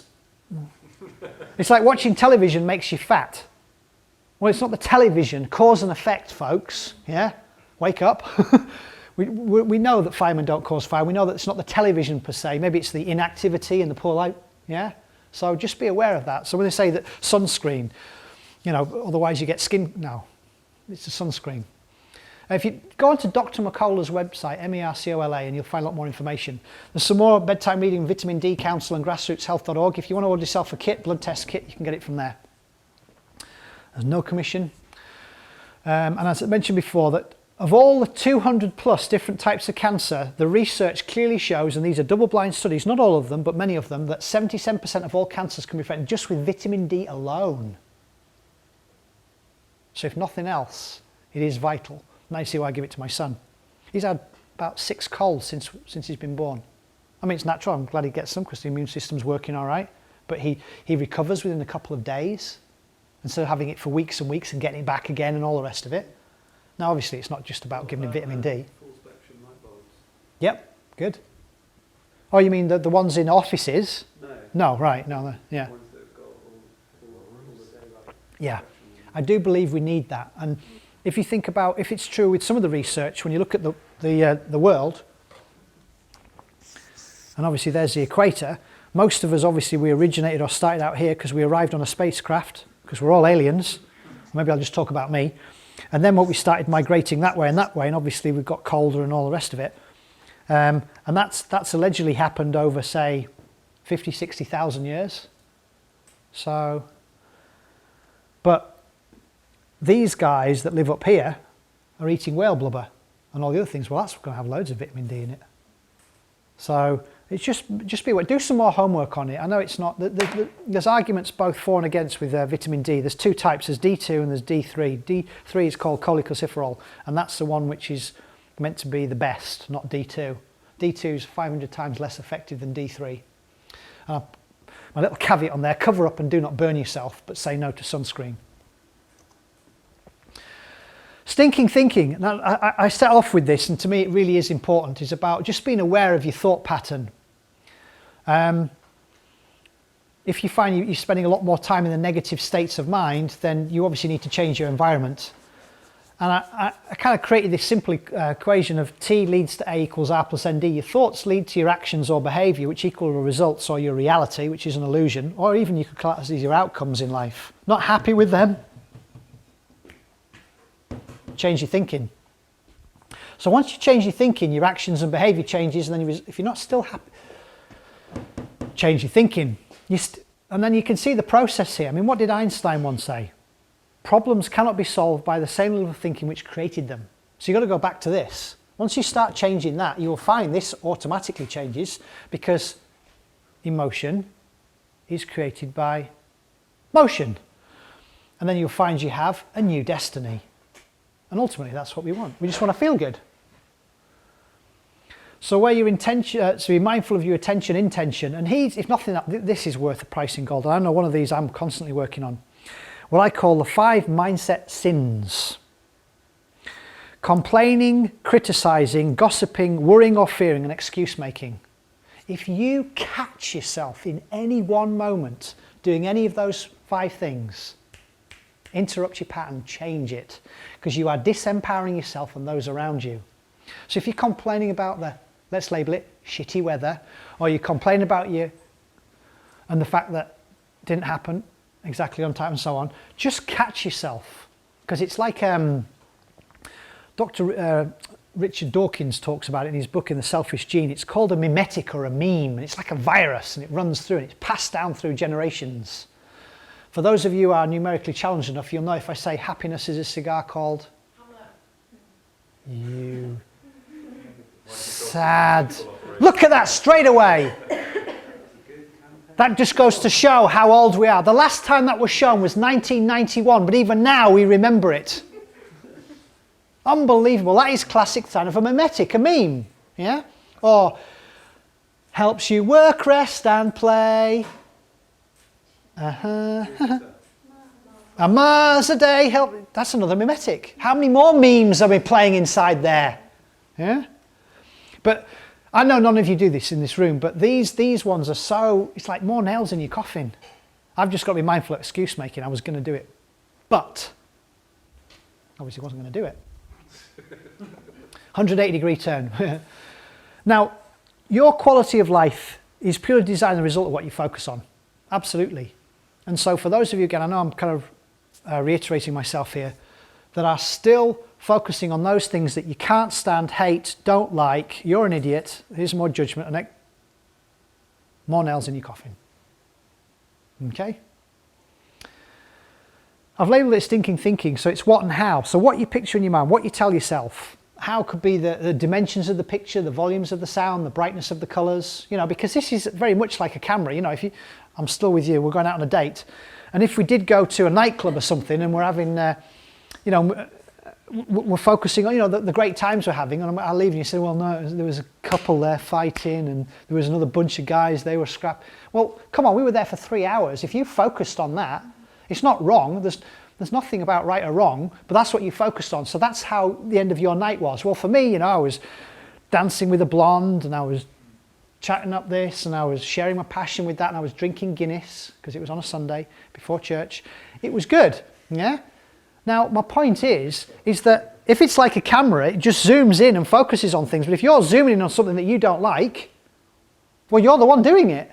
It's like watching television makes you fat. Well, it's not the television. Cause and effect, folks. Yeah? Wake up. we know that firemen don't cause fire. We know that it's not the television per se. Maybe it's the inactivity and the poor light. Yeah? So just be aware of that. So when they say that sunscreen, you know, otherwise you get skin... No, it's a sunscreen. If you go onto Dr. McCullough's website, MERCOLA, and you'll find a lot more information. There's some more bedtime reading, vitamin D council and grassrootshealth.org. If you want to order yourself a kit, blood test kit, you can get it from there. There's no commission. And as I mentioned before, that of all the 200 plus different types of cancer, the research clearly shows, and these are double-blind studies, not all of them, but many of them, that 77% of all cancers can be prevented just with vitamin D alone. So if nothing else, it is vital. Now you see why I give it to my son. He's had about 6 colds since he's been born. I mean, it's natural. I'm glad he gets them because the immune system's working all right. But he recovers within a couple of days instead of having it for weeks and weeks and getting it back again and all the rest of it. Now, obviously, it's not just about giving him vitamin D. Full spectrum light bulbs. Yep, good. Oh, you mean the ones in offices? No. No, right. No, yeah. The ones that have got all the daylight. Yeah. I do believe we need that. And if you think about, if it's true with some of the research, when you look at the world, and obviously there's the equator, most of us, obviously, we originated or started out here because we arrived on a spacecraft, because we're all aliens. Maybe I'll just talk about me. And then we started migrating that way, and obviously we've got colder and all the rest of it. And that's allegedly happened over, say, 50, 60,000 years. So, but these guys that live up here are eating whale blubber and all the other things. Well, that's going to have loads of vitamin D in it. So it's just be aware. Do some more homework on it. I know it's not. There's arguments both for and against with vitamin D. There's 2 types. There's D2 and there's D3. D3 is called cholecalciferol, and that's the one which is meant to be the best, not D2. D2 is 500 times less effective than D3. My little caveat on there: cover up and do not burn yourself, but say no to sunscreen. Stinking thinking. Now, I set off with this, and to me it really is important, is about just being aware of your thought pattern. If you find you're spending a lot more time in the negative states of mind, then you obviously need to change your environment. And I kind of created this simple equation of T leads to A equals R plus ND. Your thoughts lead to your actions or behaviour, which equal your results or your reality, which is an illusion, or even you could class these your outcomes in life. Not happy with them? Change your thinking. So once you change your thinking, your actions and behaviour changes, and then if you're not still happy, change your thinking. And then you can see the process here. I mean, what did Einstein once say? Problems cannot be solved by the same level of thinking which created them. So you've got to go back to this. Once you start changing that, you will find this automatically changes, because emotion is created by motion. And then you'll find you have a new destiny. And ultimately, that's what we want. We just want to feel good. So where your intention, so be mindful of your attention, intention. And if nothing, this is worth the price in gold. I know one of these I'm constantly working on. What I call the 5 mindset sins. Complaining, criticizing, gossiping, worrying or fearing, and excuse making. If you catch yourself in any one moment doing any of those 5 things, interrupt your pattern, change it, because you are disempowering yourself and those around you. So if you're complaining about the, let's label it, shitty weather, or you complain about you and the fact that it didn't happen exactly on time and so on, just catch yourself, because it's like Dr. Richard Dawkins talks about it in his book In the Selfish Gene. It's called a mimetic or a meme, and it's like a virus, and it runs through and it's passed down through generations. For those of you who are numerically challenged enough, you'll know if I say happiness is a cigar called You Sad. Look at that straight away. That just goes to show how old we are. The last time that was shown was 1991, but even now we remember it. Unbelievable. That is classic sign of a mimetic, a meme. Yeah? Or helps you work, rest and play. A Mars a day help. That's another mimetic. How many more memes are we playing inside there? Yeah? But I know none of you do this in this room, but these ones are so, it's like more nails in your coffin. I've just got to be mindful of excuse making. I was going to do it. But Obviously wasn't going to do it. 180-degree turn. Now, your quality of life is purely designed as a result of what you focus on. Absolutely. And so for those of you, again, I know I'm kind of reiterating myself here, that are still focusing on those things that you can't stand, hate, don't like, you're an idiot, here's more judgment, and more nails in your coffin. Okay? I've labelled it stinking thinking, so it's what and how. So what you picture in your mind, what you tell yourself, how could be the dimensions of the picture, the volumes of the sound, the brightness of the colours, you know, because this is very much like a camera, you know, I'm still with you, we're going out on a date, and if we did go to a nightclub or something and we're having, you know, we're focusing on, you know, the great times we're having, and I'll leave and you say, well, no, there was a couple there fighting and there was another bunch of guys, they were scrap. Well, come on, we were there for 3 hours. If you focused on that, it's not wrong. There's nothing about right or wrong, but that's what you focused on. So that's how the end of your night was. Well, for me, you know, I was dancing with a blonde and I was chatting up this and I was sharing my passion with that and I was drinking Guinness because it was on a Sunday before church. It was good, yeah? Now, my point is that if it's like a camera, it just zooms in and focuses on things. But if you're zooming in on something that you don't like, well, you're the one doing it.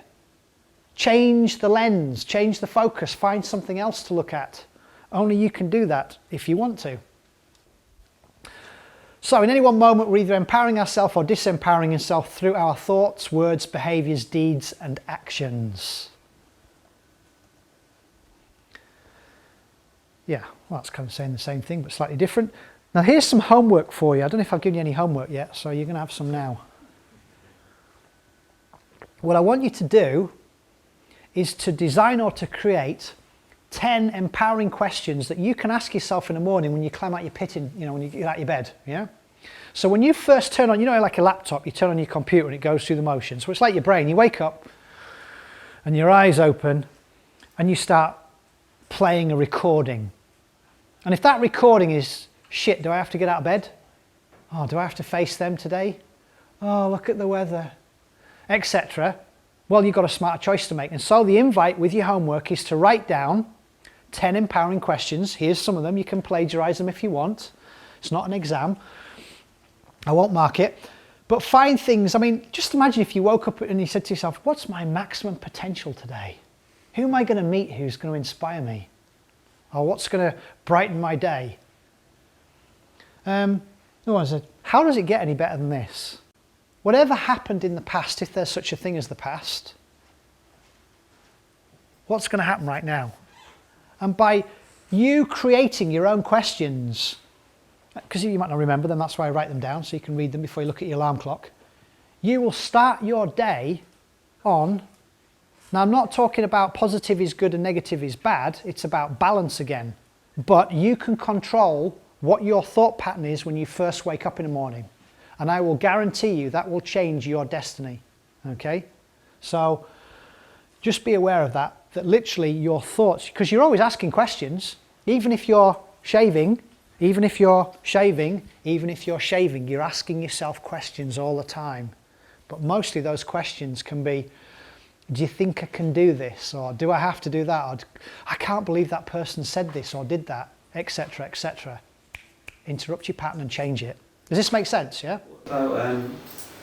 Change the lens, change the focus, find something else to look at. Only you can do that if you want to. So in any one moment, we're either empowering ourselves or disempowering ourselves through our thoughts, words, behaviours, deeds and actions. Yeah, well, that's kind of saying the same thing, but slightly different. Now here's some homework for you. I don't know if I've given you any homework yet, so you're going to have some now. What I want you to do is to design or to create 10 empowering questions that you can ask yourself in the morning when you climb out your pit, you know, when you get out of your bed, yeah? So when you first turn on, you know, like a laptop, you turn on your computer and it goes through the motions. So it's like your brain. You wake up and your eyes open and you start playing a recording. And if that recording is, shit, do I have to get out of bed? Oh, do I have to face them today? Oh, look at the weather, etc. Well, you've got a smarter choice to make. And so the invite with your homework is to write down 10 empowering questions. Here's some of them. You can plagiarize them if you want. It's not an exam. I won't mark it. But find things. I mean, just imagine if you woke up and you said to yourself, what's my maximum potential today? Who am I going to meet who's going to inspire me? Or what's going to brighten my day? How does it get any better than this? Whatever happened in the past, if there's such a thing as the past, what's going to happen right now? And by you creating your own questions, because you might not remember them, that's why I write them down, so you can read them before you look at your alarm clock. You will start your day on, now I'm not talking about positive is good and negative is bad, it's about balance again. But you can control what your thought pattern is when you first wake up in the morning. And I will guarantee you that will change your destiny, okay? So just be aware of that literally your thoughts, because you're always asking questions, even if you're shaving, even if you're shaving, even if you're shaving, you're asking yourself questions all the time. But mostly those questions can be, do you think I can do this? Or do I have to do that? Or I can't believe that person said this or did that, etc., etc. Interrupt your pattern and change it. Does this make sense, yeah? About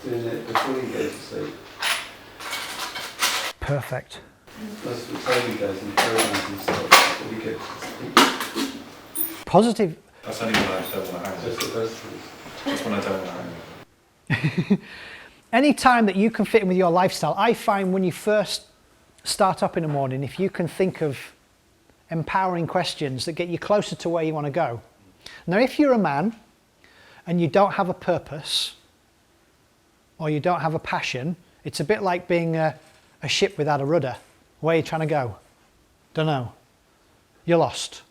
doing it before you go to sleep. Perfect. That's what Toby does in programs and stuff before we go to sleep. Positive. That's only when I don't want to hang. Just the first thing. That's when I don't want to hang. Any time that you can fit in with your lifestyle, I find when you first start up in the morning, if you can think of empowering questions that get you closer to where you want to go. Now, if you're a man and you don't have a purpose or you don't have a passion, it's a bit like being a ship without a rudder. Where are you trying to go? Don't know. You're lost.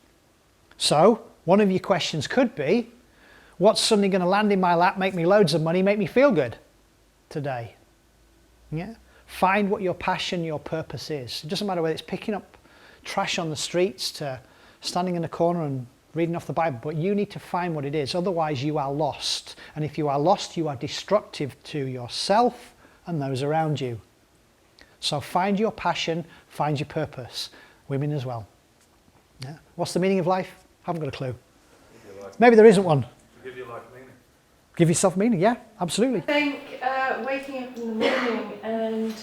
So, one of your questions could be, what's suddenly going to land in my lap, make me loads of money, make me feel good today? Yeah? Find what your passion, your purpose is. It doesn't matter whether it's picking up trash on the streets to standing in the corner and reading off the Bible, but you need to find what it is. Otherwise, you are lost. And if you are lost, you are destructive to yourself and those around you. So find your passion, find your purpose. Women as well. Yeah? What's the meaning of life? I haven't got a clue. Maybe there isn't one. Give your life meaning. Give yourself meaning, yeah, absolutely. I think waking up in the morning and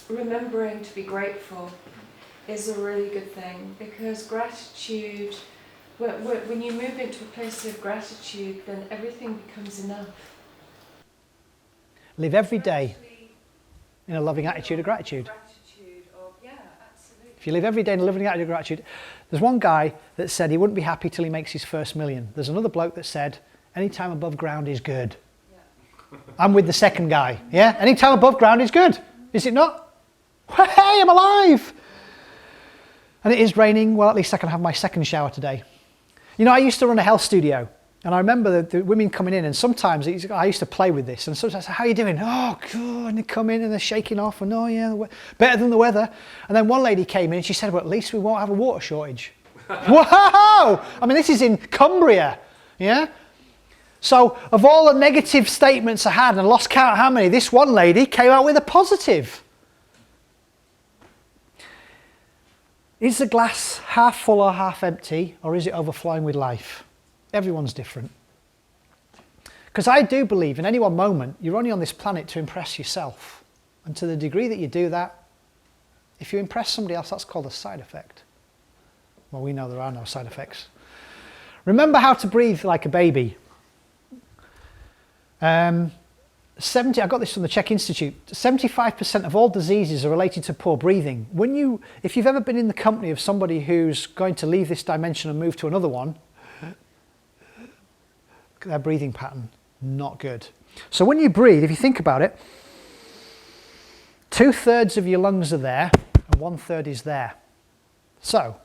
remembering to be grateful is a really good thing, because gratitude, when you move into a place of gratitude, then everything becomes enough. Live every day in a loving attitude of gratitude. Yeah, absolutely. If you live every day in a loving attitude of gratitude, there's one guy that said he wouldn't be happy till he makes his first million. There's another bloke that said, any time above ground is good. Yeah. I'm with the second guy, yeah? Any time above ground is good, is it not? Hey, I'm alive! And it is raining. Well, at least I can have my second shower today. You know, I used to run a health studio, and I remember the women coming in, and sometimes I used to play with this, and sometimes I said, how are you doing? Oh, good. And they come in and they're shaking off, and oh yeah, better than the weather. And then one lady came in and she said, well, at least we won't have a water shortage. Whoa! I mean, this is in Cumbria, yeah? So of all the negative statements I had, and I lost count how many, this one lady came out with a positive. Is the glass half full or half empty, or is it overflowing with life? Everyone's different. Because I do believe in any one moment, you're only on this planet to impress yourself. And to the degree that you do that, if you impress somebody else, that's called a side effect. Well, we know there are no side effects. Remember how to breathe like a baby. I got this from the Czech Institute. 75% of all diseases are related to poor breathing. If you've ever been in the company of somebody who's going to leave this dimension and move to another one, their breathing pattern, not good. So when you breathe, if you think about it, 2/3 of your lungs are there and 1/3 is there. So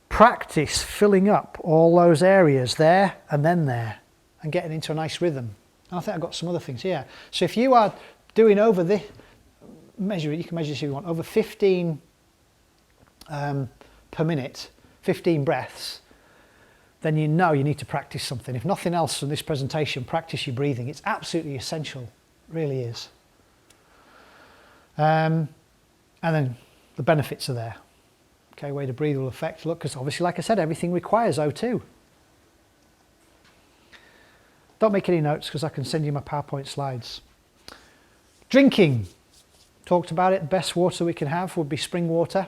practice filling up all those areas there and then there and getting into a nice rhythm. I think I've got some other things here. So if you are doing over this, measure it, you can measure this if you want, over 15 per minute, 15 breaths, then you know you need to practice something. If nothing else from this presentation, practice your breathing. It's absolutely essential, it really is. And then the benefits are there. Okay, way to breathe will affect, look, because obviously, like I said, everything requires O2. Don't make any notes because I can send you my PowerPoint slides. Drinking. Talked about it. The best water we can have would be spring water.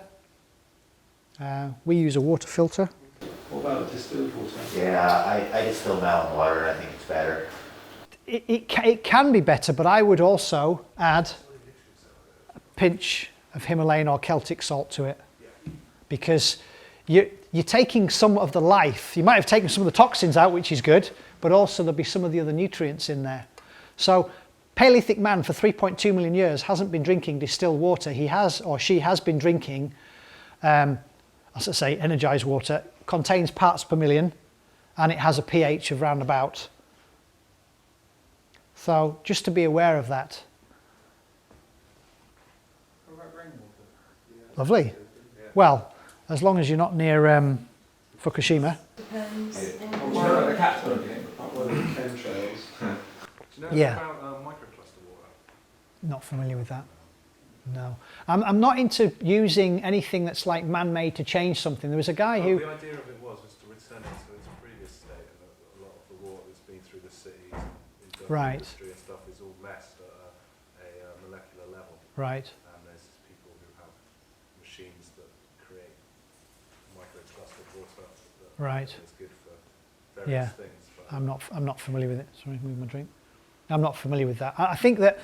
We use a water filter. What about distilled water? Yeah, I distill my own water and I think it's better. It can be better, but I would also add a pinch of Himalayan or Celtic salt to it. Because you're taking some of the life. You might have taken some of the toxins out, which is good, but also there'll be some of the other nutrients in there. So Paleolithic man for 3.2 million years hasn't been drinking distilled water. He has, or she has been drinking, as I say, energized water. Contains parts per million, and it has a pH of round about. So just to be aware of that. What about rainwater? Lovely. Yeah. Well, as long as you're not near Fukushima. Depends. What about the cat's book? What are the chemtrails? Do you know Yeah. about microcluster water? Not familiar with that. No. I'm not into using anything that's like man-made to change something. There was a guy who... The idea of it was to return it to its previous state, and a lot of the water that's been through the cities and Right. industry and stuff is all messed at a molecular level. Right. And there's people who have machines that create microclustered water that Right. is good for various Yeah. things. But I'm not familiar with it. Sorry, move my drink. I'm not familiar with that. I think that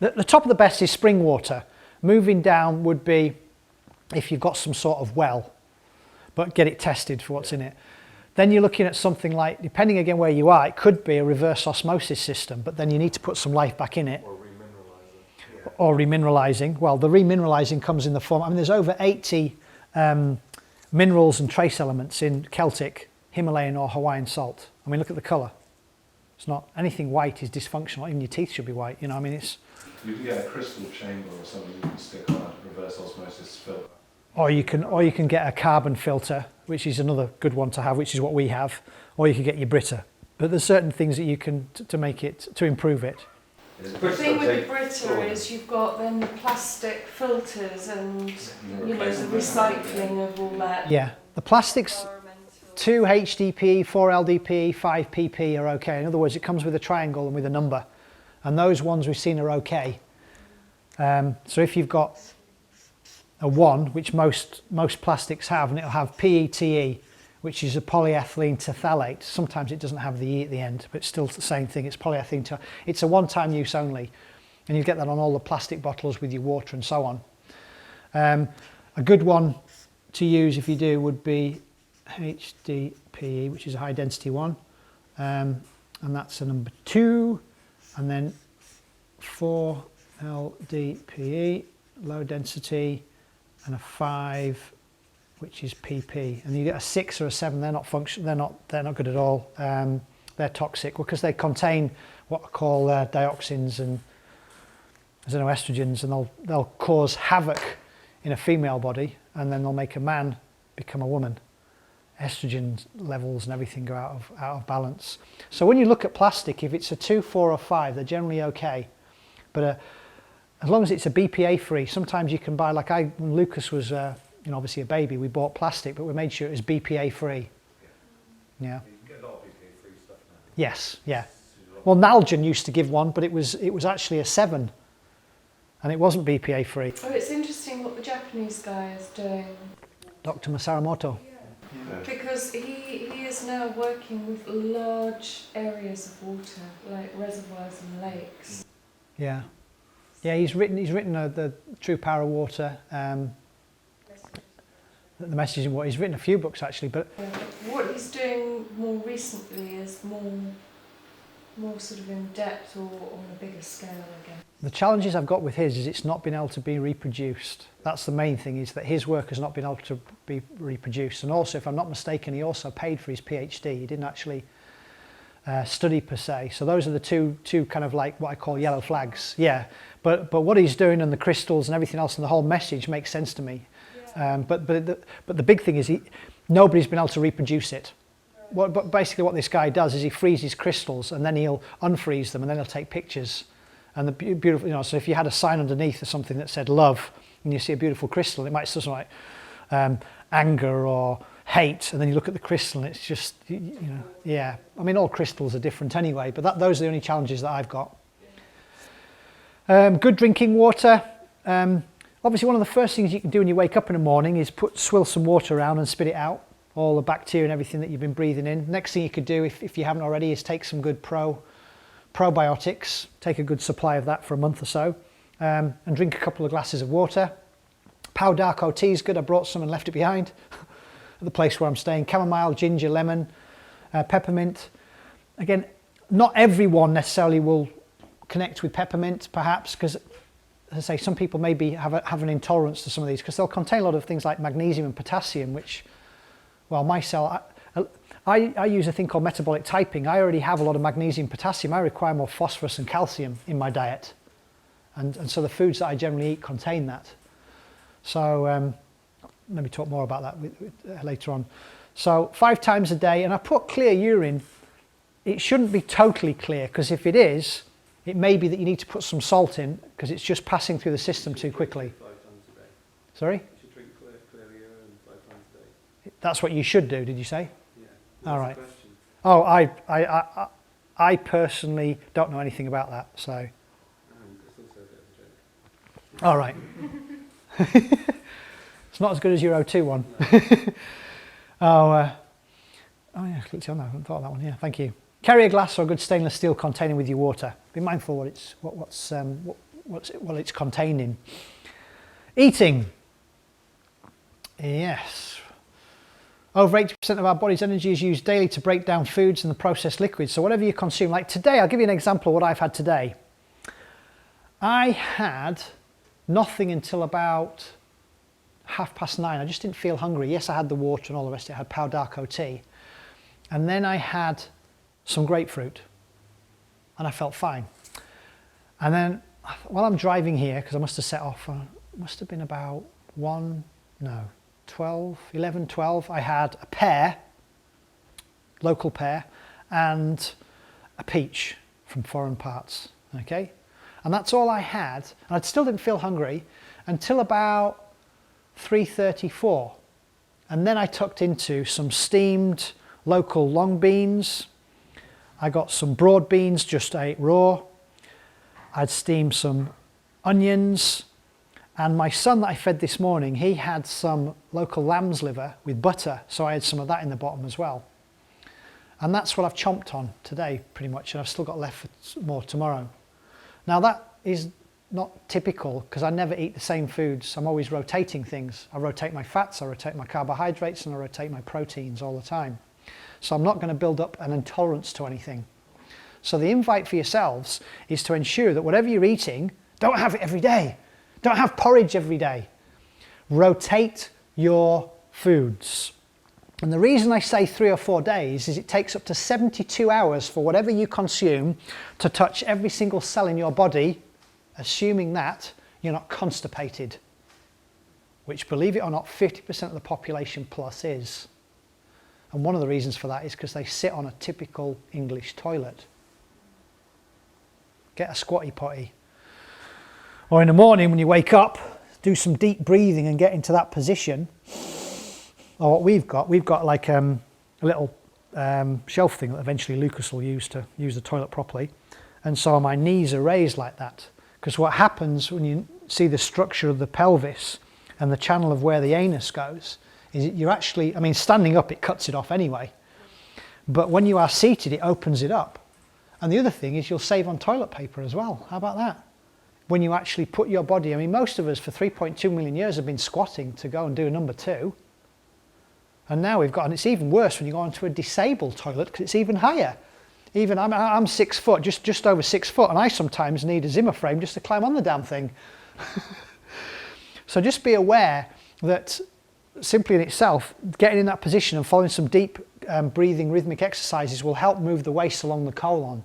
the top of the best is spring water. Moving down would be if you've got some sort of well, but get it tested for what's in it. Then you're looking at something like, depending again where you are, it could be a reverse osmosis system, but then you need to put some life back in it. or remineralizer. Yeah. Or remineralizing. Well, the remineralizing comes in the form, I mean, there's over 80 minerals and trace elements in Celtic, Himalayan or Hawaiian salt. I mean, look at the color. It's not, anything white is dysfunctional. Even your teeth should be white, you know, I mean, it's... You can get a crystal chamber or something you can stick on a reverse osmosis filter. Or you can get a carbon filter, which is another good one to have, which is what we have. Or you can get your Brita. But there's certain things that you can to make it, to improve it. The thing with the Brita is you've got then the plastic filters and, you know, the recycling of all that. Yeah, the plastics... Environmental 2 HDPE, 4 LDPE, 5 PP are okay. In other words, it comes with a triangle and with a number. And those ones we've seen are okay. So if you've got a 1, which most plastics have, and it'll have PETE, which is a polyethylene terephthalate. Sometimes it doesn't have the E at the end, but it's still the same thing. It's polyethylene terephthalate. It's a one-time use only. And you get that on all the plastic bottles with your water and so on. A good one to use if you do would be HDPE, which is a high density one. And that's a number 2. And then 4 LDPE, low density, and a 5, which is PP. And you get a 6 or a 7. They're not they're not good at all. They're toxic because they contain what are called dioxins and xenoestrogens, and they'll cause havoc in a female body, and then they'll make a man become a woman. Estrogen levels and everything go out of balance. So when you look at plastic, if it's a 2, 4 or 5, they're generally okay. But as long as it's a BPA free, sometimes you can buy, like when Lucas was obviously a baby, we bought plastic, but we made sure it was BPA free. Yeah. You can get a lot of BPA free stuff now. Yes, yeah. Well, Nalgene used to give one, but it was actually a 7. And it wasn't BPA free. Oh, it's interesting what the Japanese guy is doing. Dr. Masaramoto. Because he is now working with large areas of water, like reservoirs and lakes. Yeah. Yeah, he's written the True Power of Water. The message in what he's written a few books actually, but what he's doing more recently is more sort of in depth or on a bigger scale again. The challenges I've got with his is it's not been able to be reproduced. That's the main thing, is that his work has not been able to be reproduced. And also, if I'm not mistaken, he also paid for his PhD. He didn't actually study per se. So those are the two kind of like what I call yellow flags. Yeah, but what he's doing and the crystals and everything else and the whole message makes sense to me. Yeah. But the big thing is nobody's been able to reproduce it. But basically what this guy does is he freezes crystals and then he'll unfreeze them and then he'll take pictures. And the beautiful, so if you had a sign underneath or something that said love and you see a beautiful crystal, it might say something like anger or hate, and then you look at the crystal and it's just, yeah. I mean, all crystals are different anyway, but those are the only challenges that I've got. Good drinking water. Obviously, one of the first things you can do when you wake up in the morning is swill some water around and spit it out. All the bacteria and everything that you've been breathing in. Next thing you could do, if you haven't already, is take some good probiotics, take a good supply of that for a month or so, and drink a couple of glasses of water. Pau D'Arco tea is good. I brought some and left it behind at the place where I'm staying. Chamomile, ginger, lemon, peppermint. Again, not everyone necessarily will connect with peppermint, perhaps, because, as I say, some people maybe have an intolerance to some of these, because they'll contain a lot of things like magnesium and potassium, which, well, my cell, I use a thing called metabolic typing. I already have a lot of magnesium, potassium. I require more phosphorus and calcium in my diet. And so the foods that I generally eat contain that. So let me talk more about that later on. So 5 times a day, and I put clear urine. It shouldn't be totally clear, because if it is, it may be that you need to put some salt in, because it's just passing through the system too quickly. 5 times a day. Sorry? You should drink clear urine 5 times a day. That's what you should do, did you say? Yeah. All right. Oh, I personally don't know anything about that, so. It's also a bit of a joke. All right. It's not as good as your O2 one. No. Oh yeah, I clicked on that. I haven't thought of that one. Yeah, thank you. Carry a glass or a good stainless steel container with your water. Be mindful what it's contained in. Eating. Yes. Over 80% of our body's energy is used daily to break down foods and the processed liquids. So whatever you consume, like today, I'll give you an example of what I've had today. I had nothing until about 9:30. I just didn't feel hungry. Yes, I had the water and all the rest of it. I had Pau D'Arco tea. And then I had some grapefruit. And I felt fine. And then while I'm driving here, because I must have set off, must have been about 11, 12. I had a pear, local pear, and a peach from foreign parts. Okay? And that's all I had. And I still didn't feel hungry until about 3:34. And then I tucked into some steamed local long beans. I got some broad beans, just ate raw. I'd steamed some onions. And my son that I fed this morning, he had some local lamb's liver with butter, so I had some of that in the bottom as well. And that's what I've chomped on today, pretty much, and I've still got left for more tomorrow. Now that is not typical, because I never eat the same foods. I'm always rotating things. I rotate my fats, I rotate my carbohydrates, and I rotate my proteins all the time. So I'm not going to build up an intolerance to anything. So the invite for yourselves is to ensure that whatever you're eating, don't have it every day. Don't have porridge every day. Rotate your foods. And the reason I say 3 or 4 days is it takes up to 72 hours for whatever you consume to touch every single cell in your body, assuming that you're not constipated, which, believe it or not, 50% of the population plus is. And one of the reasons for that is because they sit on a typical English toilet. Get a squatty potty. Or in the morning when you wake up, do some deep breathing and get into that position. Or what we've got like a little shelf thing that eventually Lucas will use to use the toilet properly. And so my knees are raised like that. Because what happens when you see the structure of the pelvis and the channel of where the anus goes, is you're actually, I mean, standing up it cuts it off anyway. But when you are seated, it opens it up. And the other thing is you'll save on toilet paper as well. How about that? When you actually put your body, I mean, most of us for 3.2 million years have been squatting to go and do a number 2. And now we've got, and it's even worse when you go onto a disabled toilet because it's even higher. Even, I'm 6 foot, just over 6 foot, and I sometimes need a Zimmer frame just to climb on the damn thing. So just be aware that simply in itself, getting in that position and following some deep breathing rhythmic exercises will help move the waist along the colon.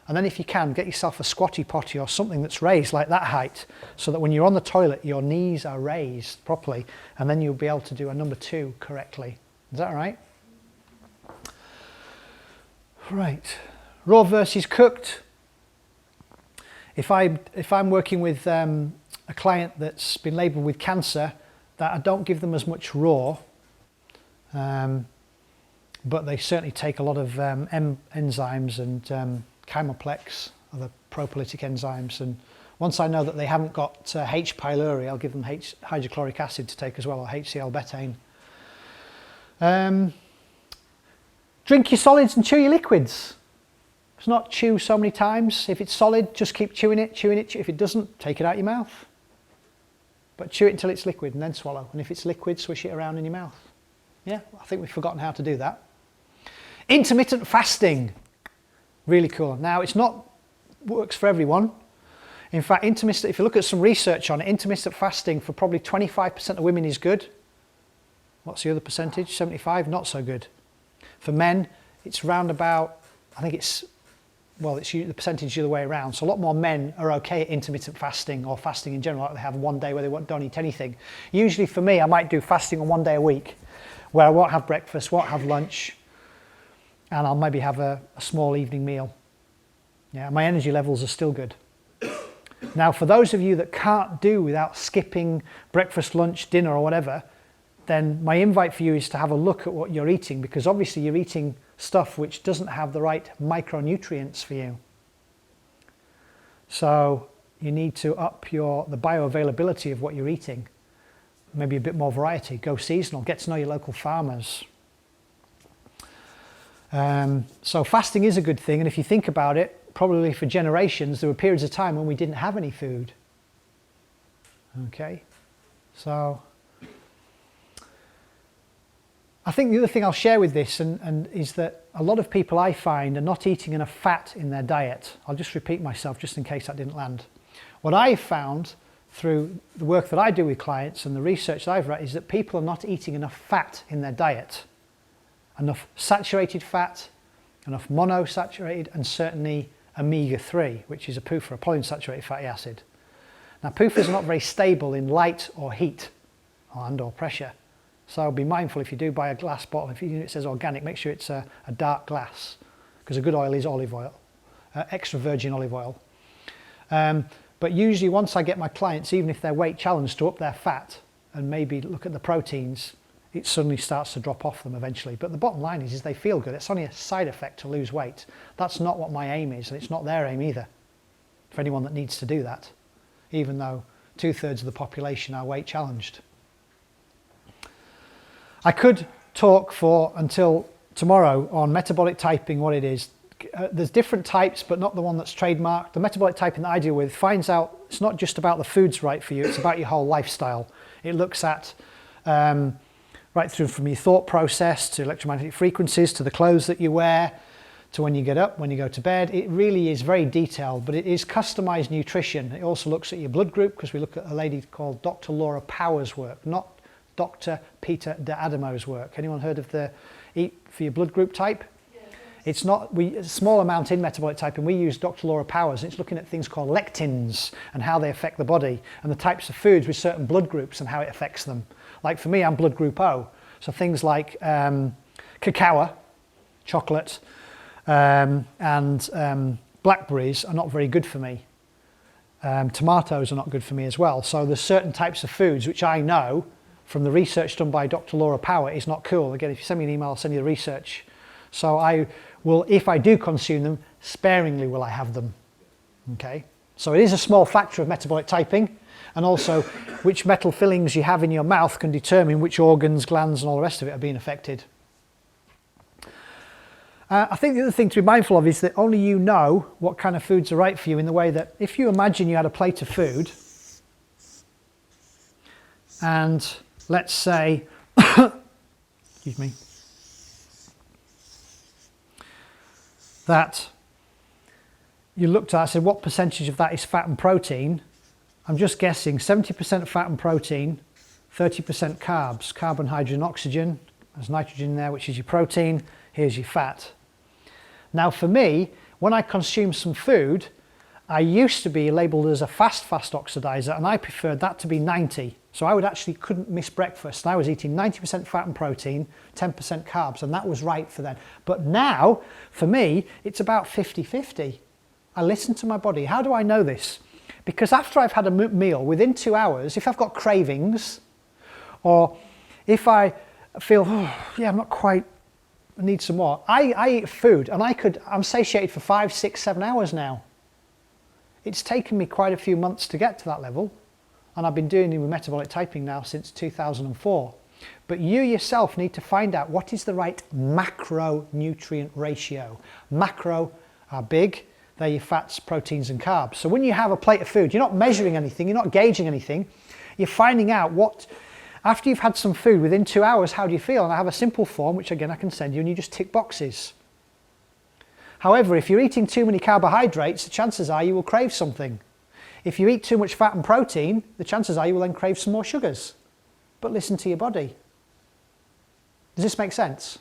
And then if you can, get yourself a squatty potty or something that's raised like that height, so that when you're on the toilet, your knees are raised properly, and then you'll be able to do a number 2 correctly. Is that right? Right. Raw versus cooked. If I'm working with a client that's been labelled with cancer, that I don't give them as much raw, but they certainly take a lot of enzymes and chymoplex, other propolitic enzymes, and once I know that they haven't got H. pylori, I'll give them hydrochloric acid to take as well, or HCl betaine. Drink your solids and chew your liquids. It's not chew so many times. If it's solid, just keep chewing it. If it doesn't, take it out your mouth. But chew it until it's liquid and then swallow. And if it's liquid, swish it around in your mouth. Yeah, I think we've forgotten how to do that. Intermittent fasting. Really cool. Now, it's not works for everyone. In fact, if you look at some research on it, intermittent fasting for probably 25% of women is good. What's the other percentage? 75, not so good. For men, it's round about, I think it's the percentage the other way around. So a lot more men are okay at intermittent fasting or fasting in general, like they have one day where they don't eat anything. Usually for me, I might do fasting on 1 day a week, where I won't have breakfast, won't have lunch, and I'll maybe have a small evening meal. Yeah, my energy levels are still good. Now, for those of you that can't do without skipping breakfast, lunch, dinner, or whatever, then my invite for you is to have a look at what you're eating, because obviously you're eating stuff which doesn't have the right micronutrients for you. So you need to up the bioavailability of what you're eating. Maybe a bit more variety, go seasonal, get to know your local farmers. So fasting is a good thing, and if you think about it, probably for generations there were periods of time when we didn't have any food. Okay, so I think the other thing I'll share with this and is that a lot of people I find are not eating enough fat in their diet. I'll just repeat myself just in case that didn't land. What I've found through the work that I do with clients and the research that I've read is that people are not eating enough fat in their diet. Enough saturated fat, enough monosaturated, and certainly omega-3, which is a PUFA, a polyunsaturated fatty acid. Now, PUFAs are not very stable in light or heat or pressure. So be mindful if you do buy a glass bottle, if it says organic, make sure it's a dark glass, because a good oil is olive oil, extra virgin olive oil. But usually once I get my clients, even if they're weight challenged, to up their fat and maybe look at the proteins, it suddenly starts to drop off them eventually. But the bottom line is they feel good. It's only a side effect to lose weight. That's not what my aim is, and it's not their aim either, for anyone that needs to do that, even though 2/3 of the population are weight challenged. I could talk for until tomorrow on metabolic typing, what it is. There's different types, but not the one that's trademarked. The metabolic typing that I deal with finds out it's not just about the foods right for you, it's about your whole lifestyle. It looks at right through from your thought process to electromagnetic frequencies to the clothes that you wear to when you get up, when you go to bed. It really is very detailed, but it is customized nutrition. It also looks at your blood group, because we look at a lady called Dr. Laura Power's work, not Dr. Peter D'Adamo's work. Anyone heard of the Eat for Your Blood Group type? It's not, a small amount in metabolic typing. We use Dr. Laura Powers, and it's looking at things called lectins and how they affect the body, and the types of foods with certain blood groups and how it affects them. Like for me, I'm blood group O, so things like cacao, chocolate, and blackberries are not very good for me. Tomatoes are not good for me as well. So there's certain types of foods which I know from the research done by Dr. Laura Power is not cool. Again, if you send me an email, I'll send you the research. So I will, if I do consume them, sparingly will I have them. Okay. So it is a small factor of metabolic typing, and also which metal fillings you have in your mouth can determine which organs, glands, and all the rest of it are being affected. I think the other thing to be mindful of is that only you know what kind of foods are right for you, in the way that if you imagine you had a plate of food, and let's say, excuse me, that you looked at, I said, what percentage of that is fat and protein? I'm just guessing 70% fat and protein, 30% carbs, carbon, hydrogen, oxygen. There's nitrogen in there, which is your protein. Here's your fat. Now for me, when I consume some food, I used to be labelled as a fast oxidizer, and I preferred that to be 90. So I couldn't miss breakfast. And I was eating 90% fat and protein, 10% carbs, and that was right for then. But now, for me, it's about 50-50. I listen to my body. How do I know this? Because after I've had a meal, within 2 hours, if I've got cravings, or if I feel, oh, yeah, I'm not quite, I need some more, I eat food, and I'm satiated for 5, 6, 7 hours now. It's taken me quite a few months to get to that level, and I've been doing it with metabolic typing now since 2004. But you yourself need to find out what is the right macronutrient ratio. Macro are big, they're your fats, proteins and carbs. So when you have a plate of food, you're not measuring anything, you're not gauging anything, you're finding out what, after you've had some food, within 2 hours, how do you feel? And I have a simple form, which again I can send you, and you just tick boxes. However, if you're eating too many carbohydrates, the chances are you will crave something. If you eat too much fat and protein, the chances are you will then crave some more sugars. But listen to your body. Does this make sense?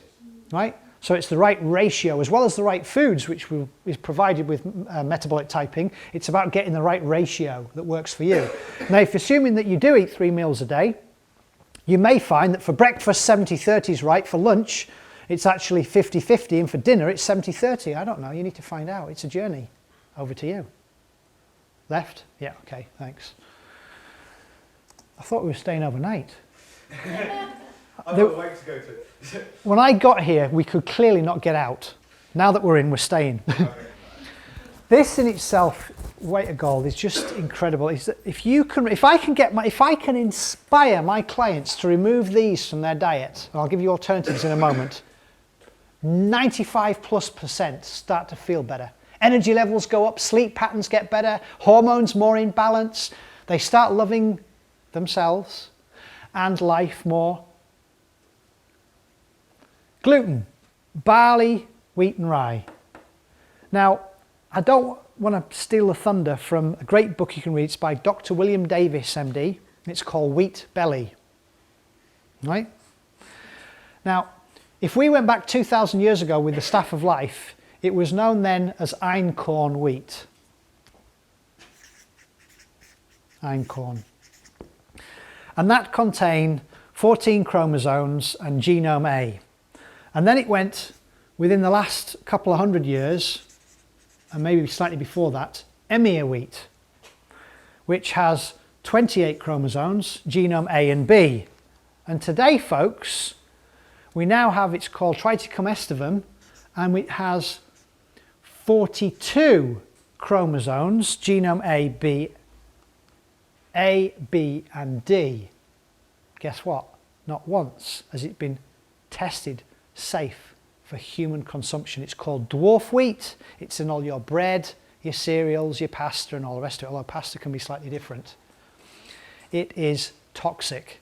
Right? So it's the right ratio, as well as the right foods, which is provided with metabolic typing. It's about getting the right ratio that works for you. Now, if assuming that you do eat 3 meals a day, you may find that for breakfast 70-30 is right, for lunch it's actually 50-50, and for dinner it's 70-30. I don't know, you need to find out. It's a journey. Over to you. Left? Yeah, okay, thanks. I thought we were staying overnight. I've got a way to go to. When I got here, we could clearly not get out. Now that we're in, we're staying. Okay. This in itself, weight of gold, is just incredible. If I can inspire my clients to remove these from their diet, and I'll give you alternatives in a moment, 95+% start to feel better. Energy levels go up, sleep patterns get better, hormones more in balance. They start loving themselves and life more. Gluten, barley, wheat and rye. Now, I don't want to steal the thunder from a great book you can read. It's by Dr. William Davis, MD, and it's called Wheat Belly. Right? Now, if we went back 2,000 years ago with the Staff of Life, it was known then as einkorn wheat. Einkorn. And that contained 14 chromosomes and genome A. And then it went, within the last couple of 100 years, and maybe slightly before that, emmer wheat, which has 28 chromosomes, genome A and B. And today, folks, we now have, it's called Triticum estivum, and it has 42 chromosomes, genome A, B and D. Guess what? Not once has it been tested safe for human consumption. It's called dwarf wheat. It's in all your bread, your cereals, your pasta and all the rest of it, although pasta can be slightly different. It is toxic.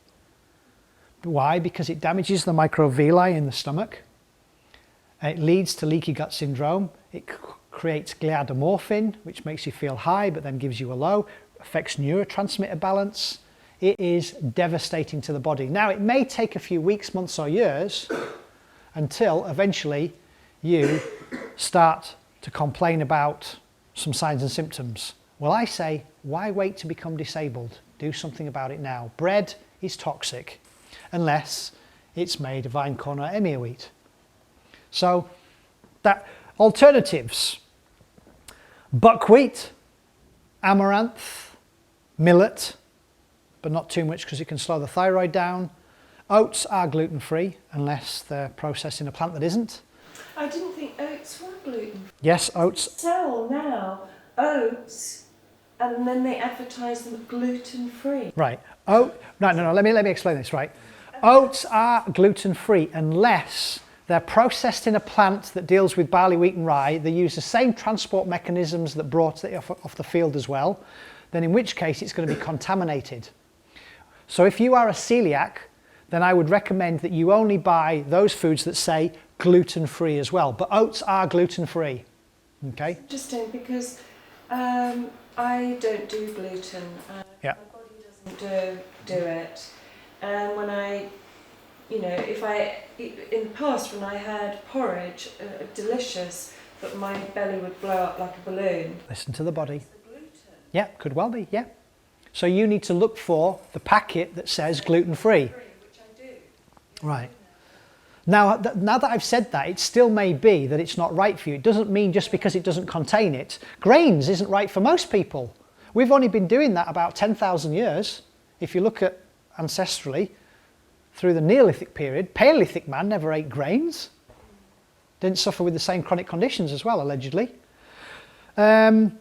Why? Because it damages the microvilli in the stomach. It leads to leaky gut syndrome. It creates gliadomorphin, which makes you feel high but then gives you a low, affects neurotransmitter balance. It is devastating to the body. Now, it may take a few weeks, months or years until eventually you start to complain about some signs and symptoms. Well, I say, why wait to become disabled? Do something about it now. Bread is toxic unless it's made of einkorn or emmer wheat. So, that alternatives: buckwheat, amaranth, millet, but not too much because it can slow the thyroid down. Oats are gluten-free unless they're processed in a plant that isn't. I didn't think oats were gluten-free. Yes, oats. Sell now oats, and then they advertise them gluten-free. Right. No. Let me explain this. Right. Oats are gluten-free unless they're processed in a plant that deals with barley, wheat and rye. They use the same transport mechanisms that brought it off the field as well. Then in which case it's going to be contaminated. So if you are a celiac, then I would recommend that you only buy those foods that say gluten-free as well. But oats are gluten-free. Okay? Interesting, because I don't do gluten. Yeah. My body doesn't do it. And when I, in the past when I had porridge, delicious, but my belly would blow up like a balloon. Listen to the body. It's the gluten. Yeah, could well be, yeah. So you need to look for the packet that says gluten-free. Which I do. Right. Now that I've said that, it still may be that it's not right for you. It doesn't mean just because it doesn't contain it. Grains isn't right for most people. We've only been doing that about 10,000 years. If you look at ancestrally, through the Neolithic period, Paleolithic man never ate grains. Didn't suffer with the same chronic conditions as well, allegedly. Quinoa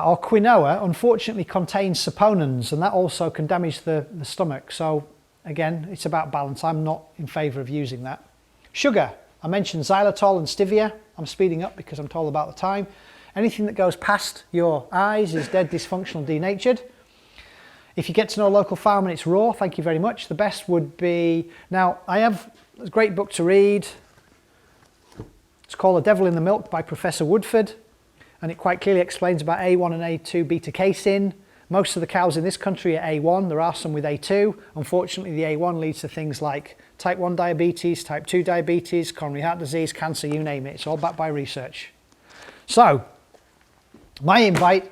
or quinoa unfortunately contains saponins, and that also can damage the stomach. So again, it's about balance. I'm not in favour of using that. Sugar. I mentioned xylitol and stevia. I'm speeding up because I'm told about the time. Anything that goes past your eyes is dead, dysfunctional, denatured. If you get to know a local farm and it's raw, thank you very much. The best would be, now I have a great book to read. It's called The Devil in the Milk by Professor Woodford, and it quite clearly explains about A1 and A2 beta casein. Most of the cows in this country are A1, there are some with A2. Unfortunately, the A1 leads to things like type 1 diabetes, type 2 diabetes, coronary heart disease, cancer, you name it. It's all backed by research. So, my invite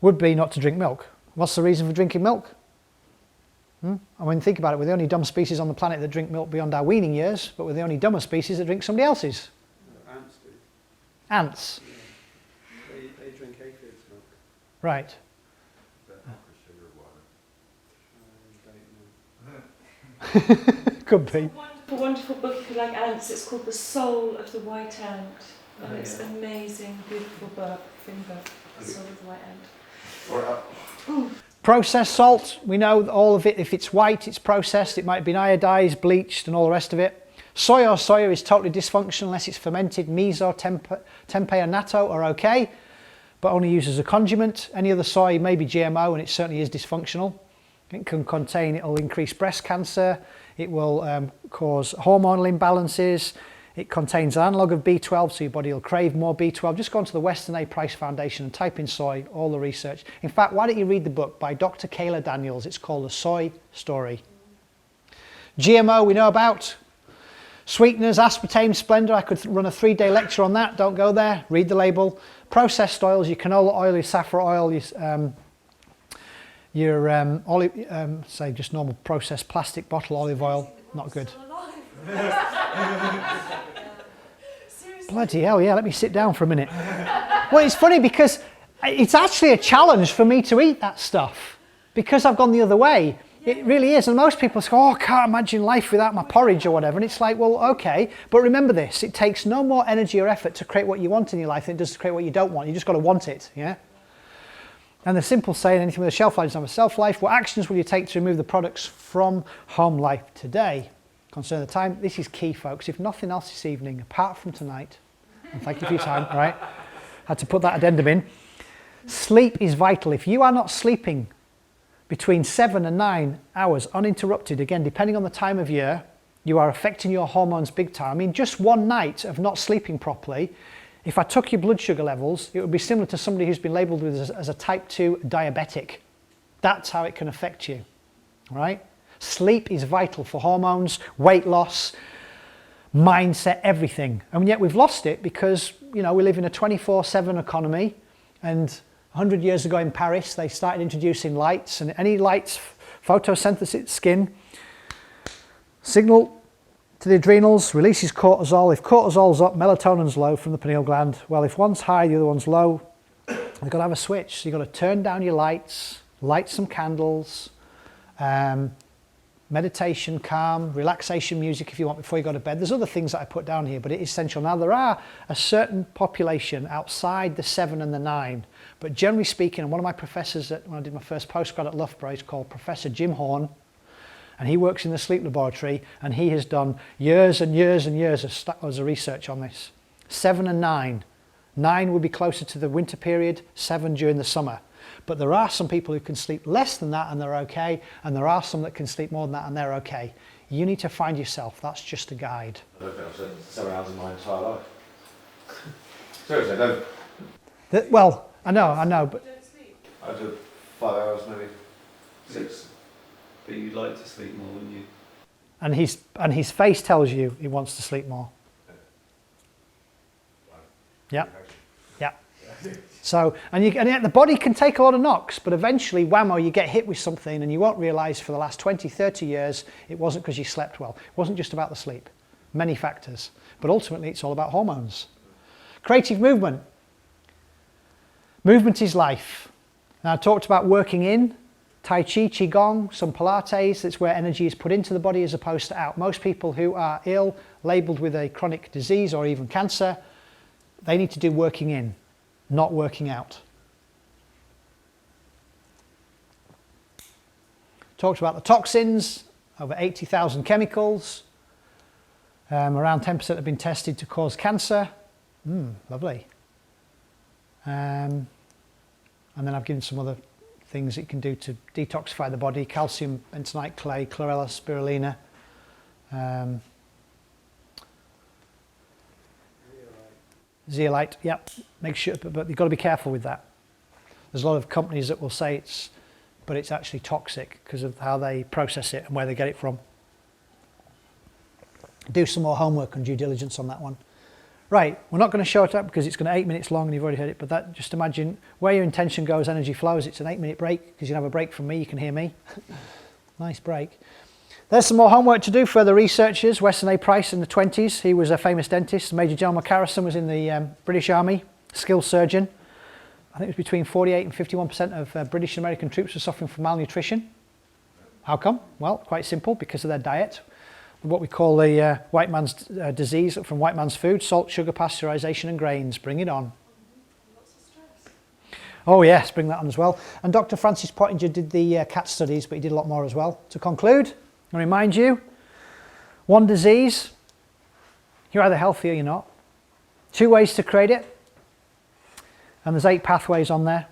would be not to drink milk. What's the reason for drinking milk? I mean, think about it. We're the only dumb species on the planet that drink milk beyond our weaning years, but we're the only dumber species that drink somebody else's. Ants do. Ants. Yeah. They drink aphids milk. Right. Could be. A wonderful book if you like ants. It's called The Soul of the White Ant. And it's an amazing, beautiful book, thin book, The Soul of the White Ant. Processed salt, we know all of it. If it's white, it's processed. It might be iodized, bleached and all the rest of it. Soy or soya is totally dysfunctional unless it's fermented. Miso, tempeh and natto are okay, but only used as a condiment. Any other soy may be GMO and it certainly is dysfunctional. It'll increase breast cancer. It will cause hormonal imbalances. It contains an analogue of B12, so your body will crave more B12. Just go onto the Western A Price Foundation and type in soy, all the research. In fact, why don't you read the book by Dr. Kayla Daniels? It's called The Soy Story. GMO we know about. Sweeteners, aspartame, Splendor. I could run a 3-day lecture on that. Don't go there. Read the label. Processed oils, your canola oil, your saffron oil, say just normal processed plastic bottle olive oil. Not good. Bloody hell, yeah, let me sit down for a minute. Well, it's funny because it's actually a challenge for me to eat that stuff because I've gone the other way. It really is. And most people say, oh, I can't imagine life without my porridge or whatever. And it's like, well, okay. But remember this, it takes no more energy or effort to create what you want in your life than it does to create what you don't want. You just got to want it, yeah? And the simple saying, anything with a shelf life doesn't have a shelf life. What actions will you take to remove the products from home life today? Concern the time. This is key, folks. If nothing else this evening, apart from tonight, and thank you for your time, right? Had to put that addendum in. Sleep is vital. If you are not sleeping between 7 and 9 hours uninterrupted, again, depending on the time of year, you are affecting your hormones big time. I mean, just one night of not sleeping properly, if I took your blood sugar levels, it would be similar to somebody who's been labelled as a type 2 diabetic. That's how it can affect you, right? Sleep is vital for hormones, weight loss, mindset, everything. And yet we've lost it because, you know, we live in a 24/7 economy, and 100 years ago in Paris, they started introducing lights, and any lights, photosynthesis, skin, signal to the adrenals, releases cortisol. If cortisol's up, melatonin's low from the pineal gland. Well, if one's high, the other one's low, you've got to have a switch. So you've got to turn down your lights, light some candles, meditation, calm, relaxation music if you want before you go to bed. There's other things that I put down here, but it is essential. Now, there are a certain population outside the 7 and the 9, but generally speaking, and one of my professors when I did my first postgrad at Loughborough is called Professor Jim Horn, and he works in the sleep laboratory, and he has done years and years and years of research on this. 7 and 9. 9 would be closer to the winter period, 7 during the summer. But there are some people who can sleep less than that and they're okay, and there are some that can sleep more than that and they're okay. You need to find yourself. That's just a guide. I don't think I've slept 7 hours in my entire life. Seriously, I don't. Well, I know, but... I do 5 hours, maybe 6. But you'd like to sleep more, wouldn't you? And his face tells you he wants to sleep more. Yeah. Yeah. So, and yet the body can take a lot of knocks, but eventually, whammo, you get hit with something and you won't realise for the last 20, 30 years, it wasn't because you slept well. It wasn't just about the sleep. Many factors. But ultimately, it's all about hormones. Creative movement. Movement is life. Now, I talked about working in, Tai Chi, Qigong, some Pilates. That's where energy is put into the body as opposed to out. Most people who are ill, labelled with a chronic disease or even cancer, they need to do working in, not working out. Talked about the toxins, over 80,000 chemicals. Around 10% have been tested to cause cancer. Lovely. And then I've given some other things it can do to detoxify the body: calcium, bentonite clay, chlorella, spirulina. Zeolite, yep. Make sure, but you've got to be careful with that. There's a lot of companies that will say but it's actually toxic because of how they process it and where they get it from. Do some more homework and due diligence on that one. Right, we're not going to show it up because it's going to 8 minutes long and you've already heard it, but that, just imagine where your intention goes, energy flows. It's an 8-minute break because you can have a break from me, you can hear me. Nice break. There's some more homework to do. Further researchers, Weston A. Price in the 20s, he was a famous dentist. Major General McCarrison was in the British Army, skilled surgeon. I think it was between 48 and 51% of British and American troops were suffering from malnutrition. How come? Well, quite simple, because of their diet. What we call the white man's disease from white man's food: salt, sugar, pasteurization and grains. Bring it on. Oh yes, bring that on as well. And Dr. Francis Pottinger did the cat studies, but he did a lot more as well. To conclude, I remind you, one disease, you're either healthy or you're not. 2 ways to create it, and there's 8 pathways on there.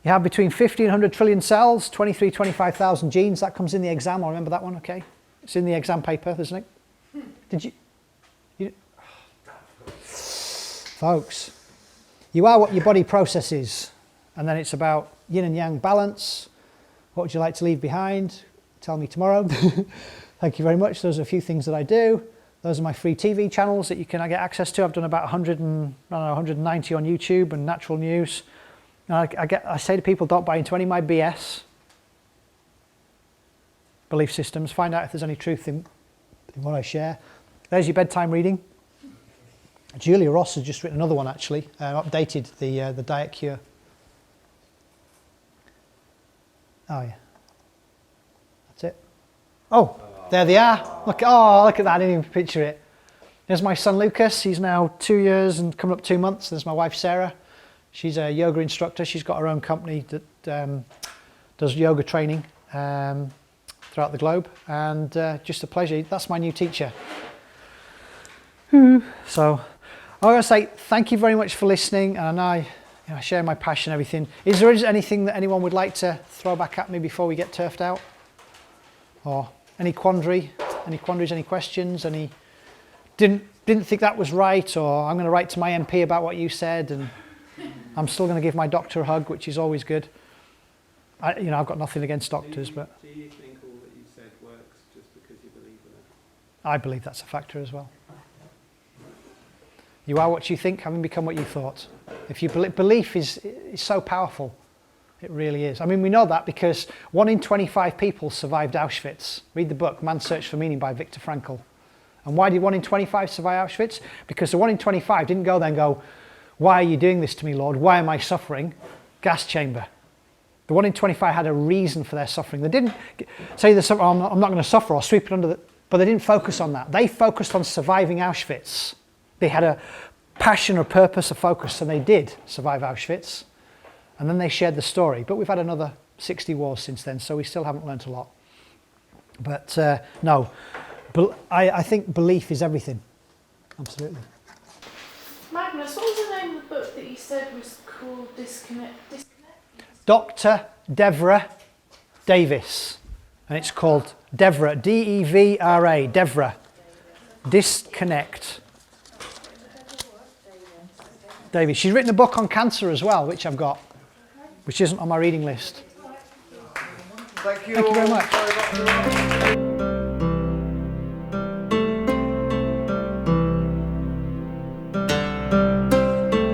You have between 50 and 100 trillion cells, 25,000 genes. That comes in the exam. I'll remember that one, okay? It's in the exam paper, isn't it? Did you? Folks, you are what your body processes. And then it's about yin and yang balance. What would you like to leave behind? Tell me tomorrow. Thank you very much. Those are a few things that I do. Those are my free TV channels that you can get access to. I've done about 190 on YouTube and natural news. I say to people, don't buy into any of my BS belief systems. Find out if there's any truth in what I share. There's your bedtime reading. Julia Ross has just written another one, actually, updated the diet cure. Oh yeah, Oh, there they are. Look, oh, look at that. I didn't even picture it. There's my son Lucas. He's now 2 years and coming up 2 months. There's my wife Sarah. She's a yoga instructor. She's got her own company that does yoga training throughout the globe. And just a pleasure. That's my new teacher. So I want to say thank you very much for listening. And I share my passion and everything. Is there anything that anyone would like to throw back at me before we get turfed out? Or any quandaries, any questions, any didn't think that was right, or I'm going to write to my MP about what you said, and I'm still going to give my doctor a hug, which is always good. I've got nothing against doctors, but do you think all that you said works just because you believe in it? I believe that's a factor as well. You are what you think, having become what you thought. If you belief is so powerful. It really is. I mean, we know that because 1 in 25 people survived Auschwitz. Read the book, Man's Search for Meaning by Viktor Frankl. And why did 1 in 25 survive Auschwitz? Because the 1 in 25 didn't go there and go, why are you doing this to me, Lord? Why am I suffering? Gas chamber. The 1 in 25 had a reason for their suffering. They didn't say, I'm not going to suffer or sweep it under the... But they didn't focus on that. They focused on surviving Auschwitz. They had a passion or purpose, a focus, and they did survive Auschwitz. And then they shared the story. But we've had another 60 wars since then, so we still haven't learnt a lot. But no, I think belief is everything. Absolutely. Magnus, what was the name of the book that you said was called Disconnect? Dr. Devra Davis. And it's called Devra, D-E-V-R-A, Devra. Disconnect. Davis. She's written a book on cancer as well, which I've got, which isn't on my reading list. Thank you very all much. very much.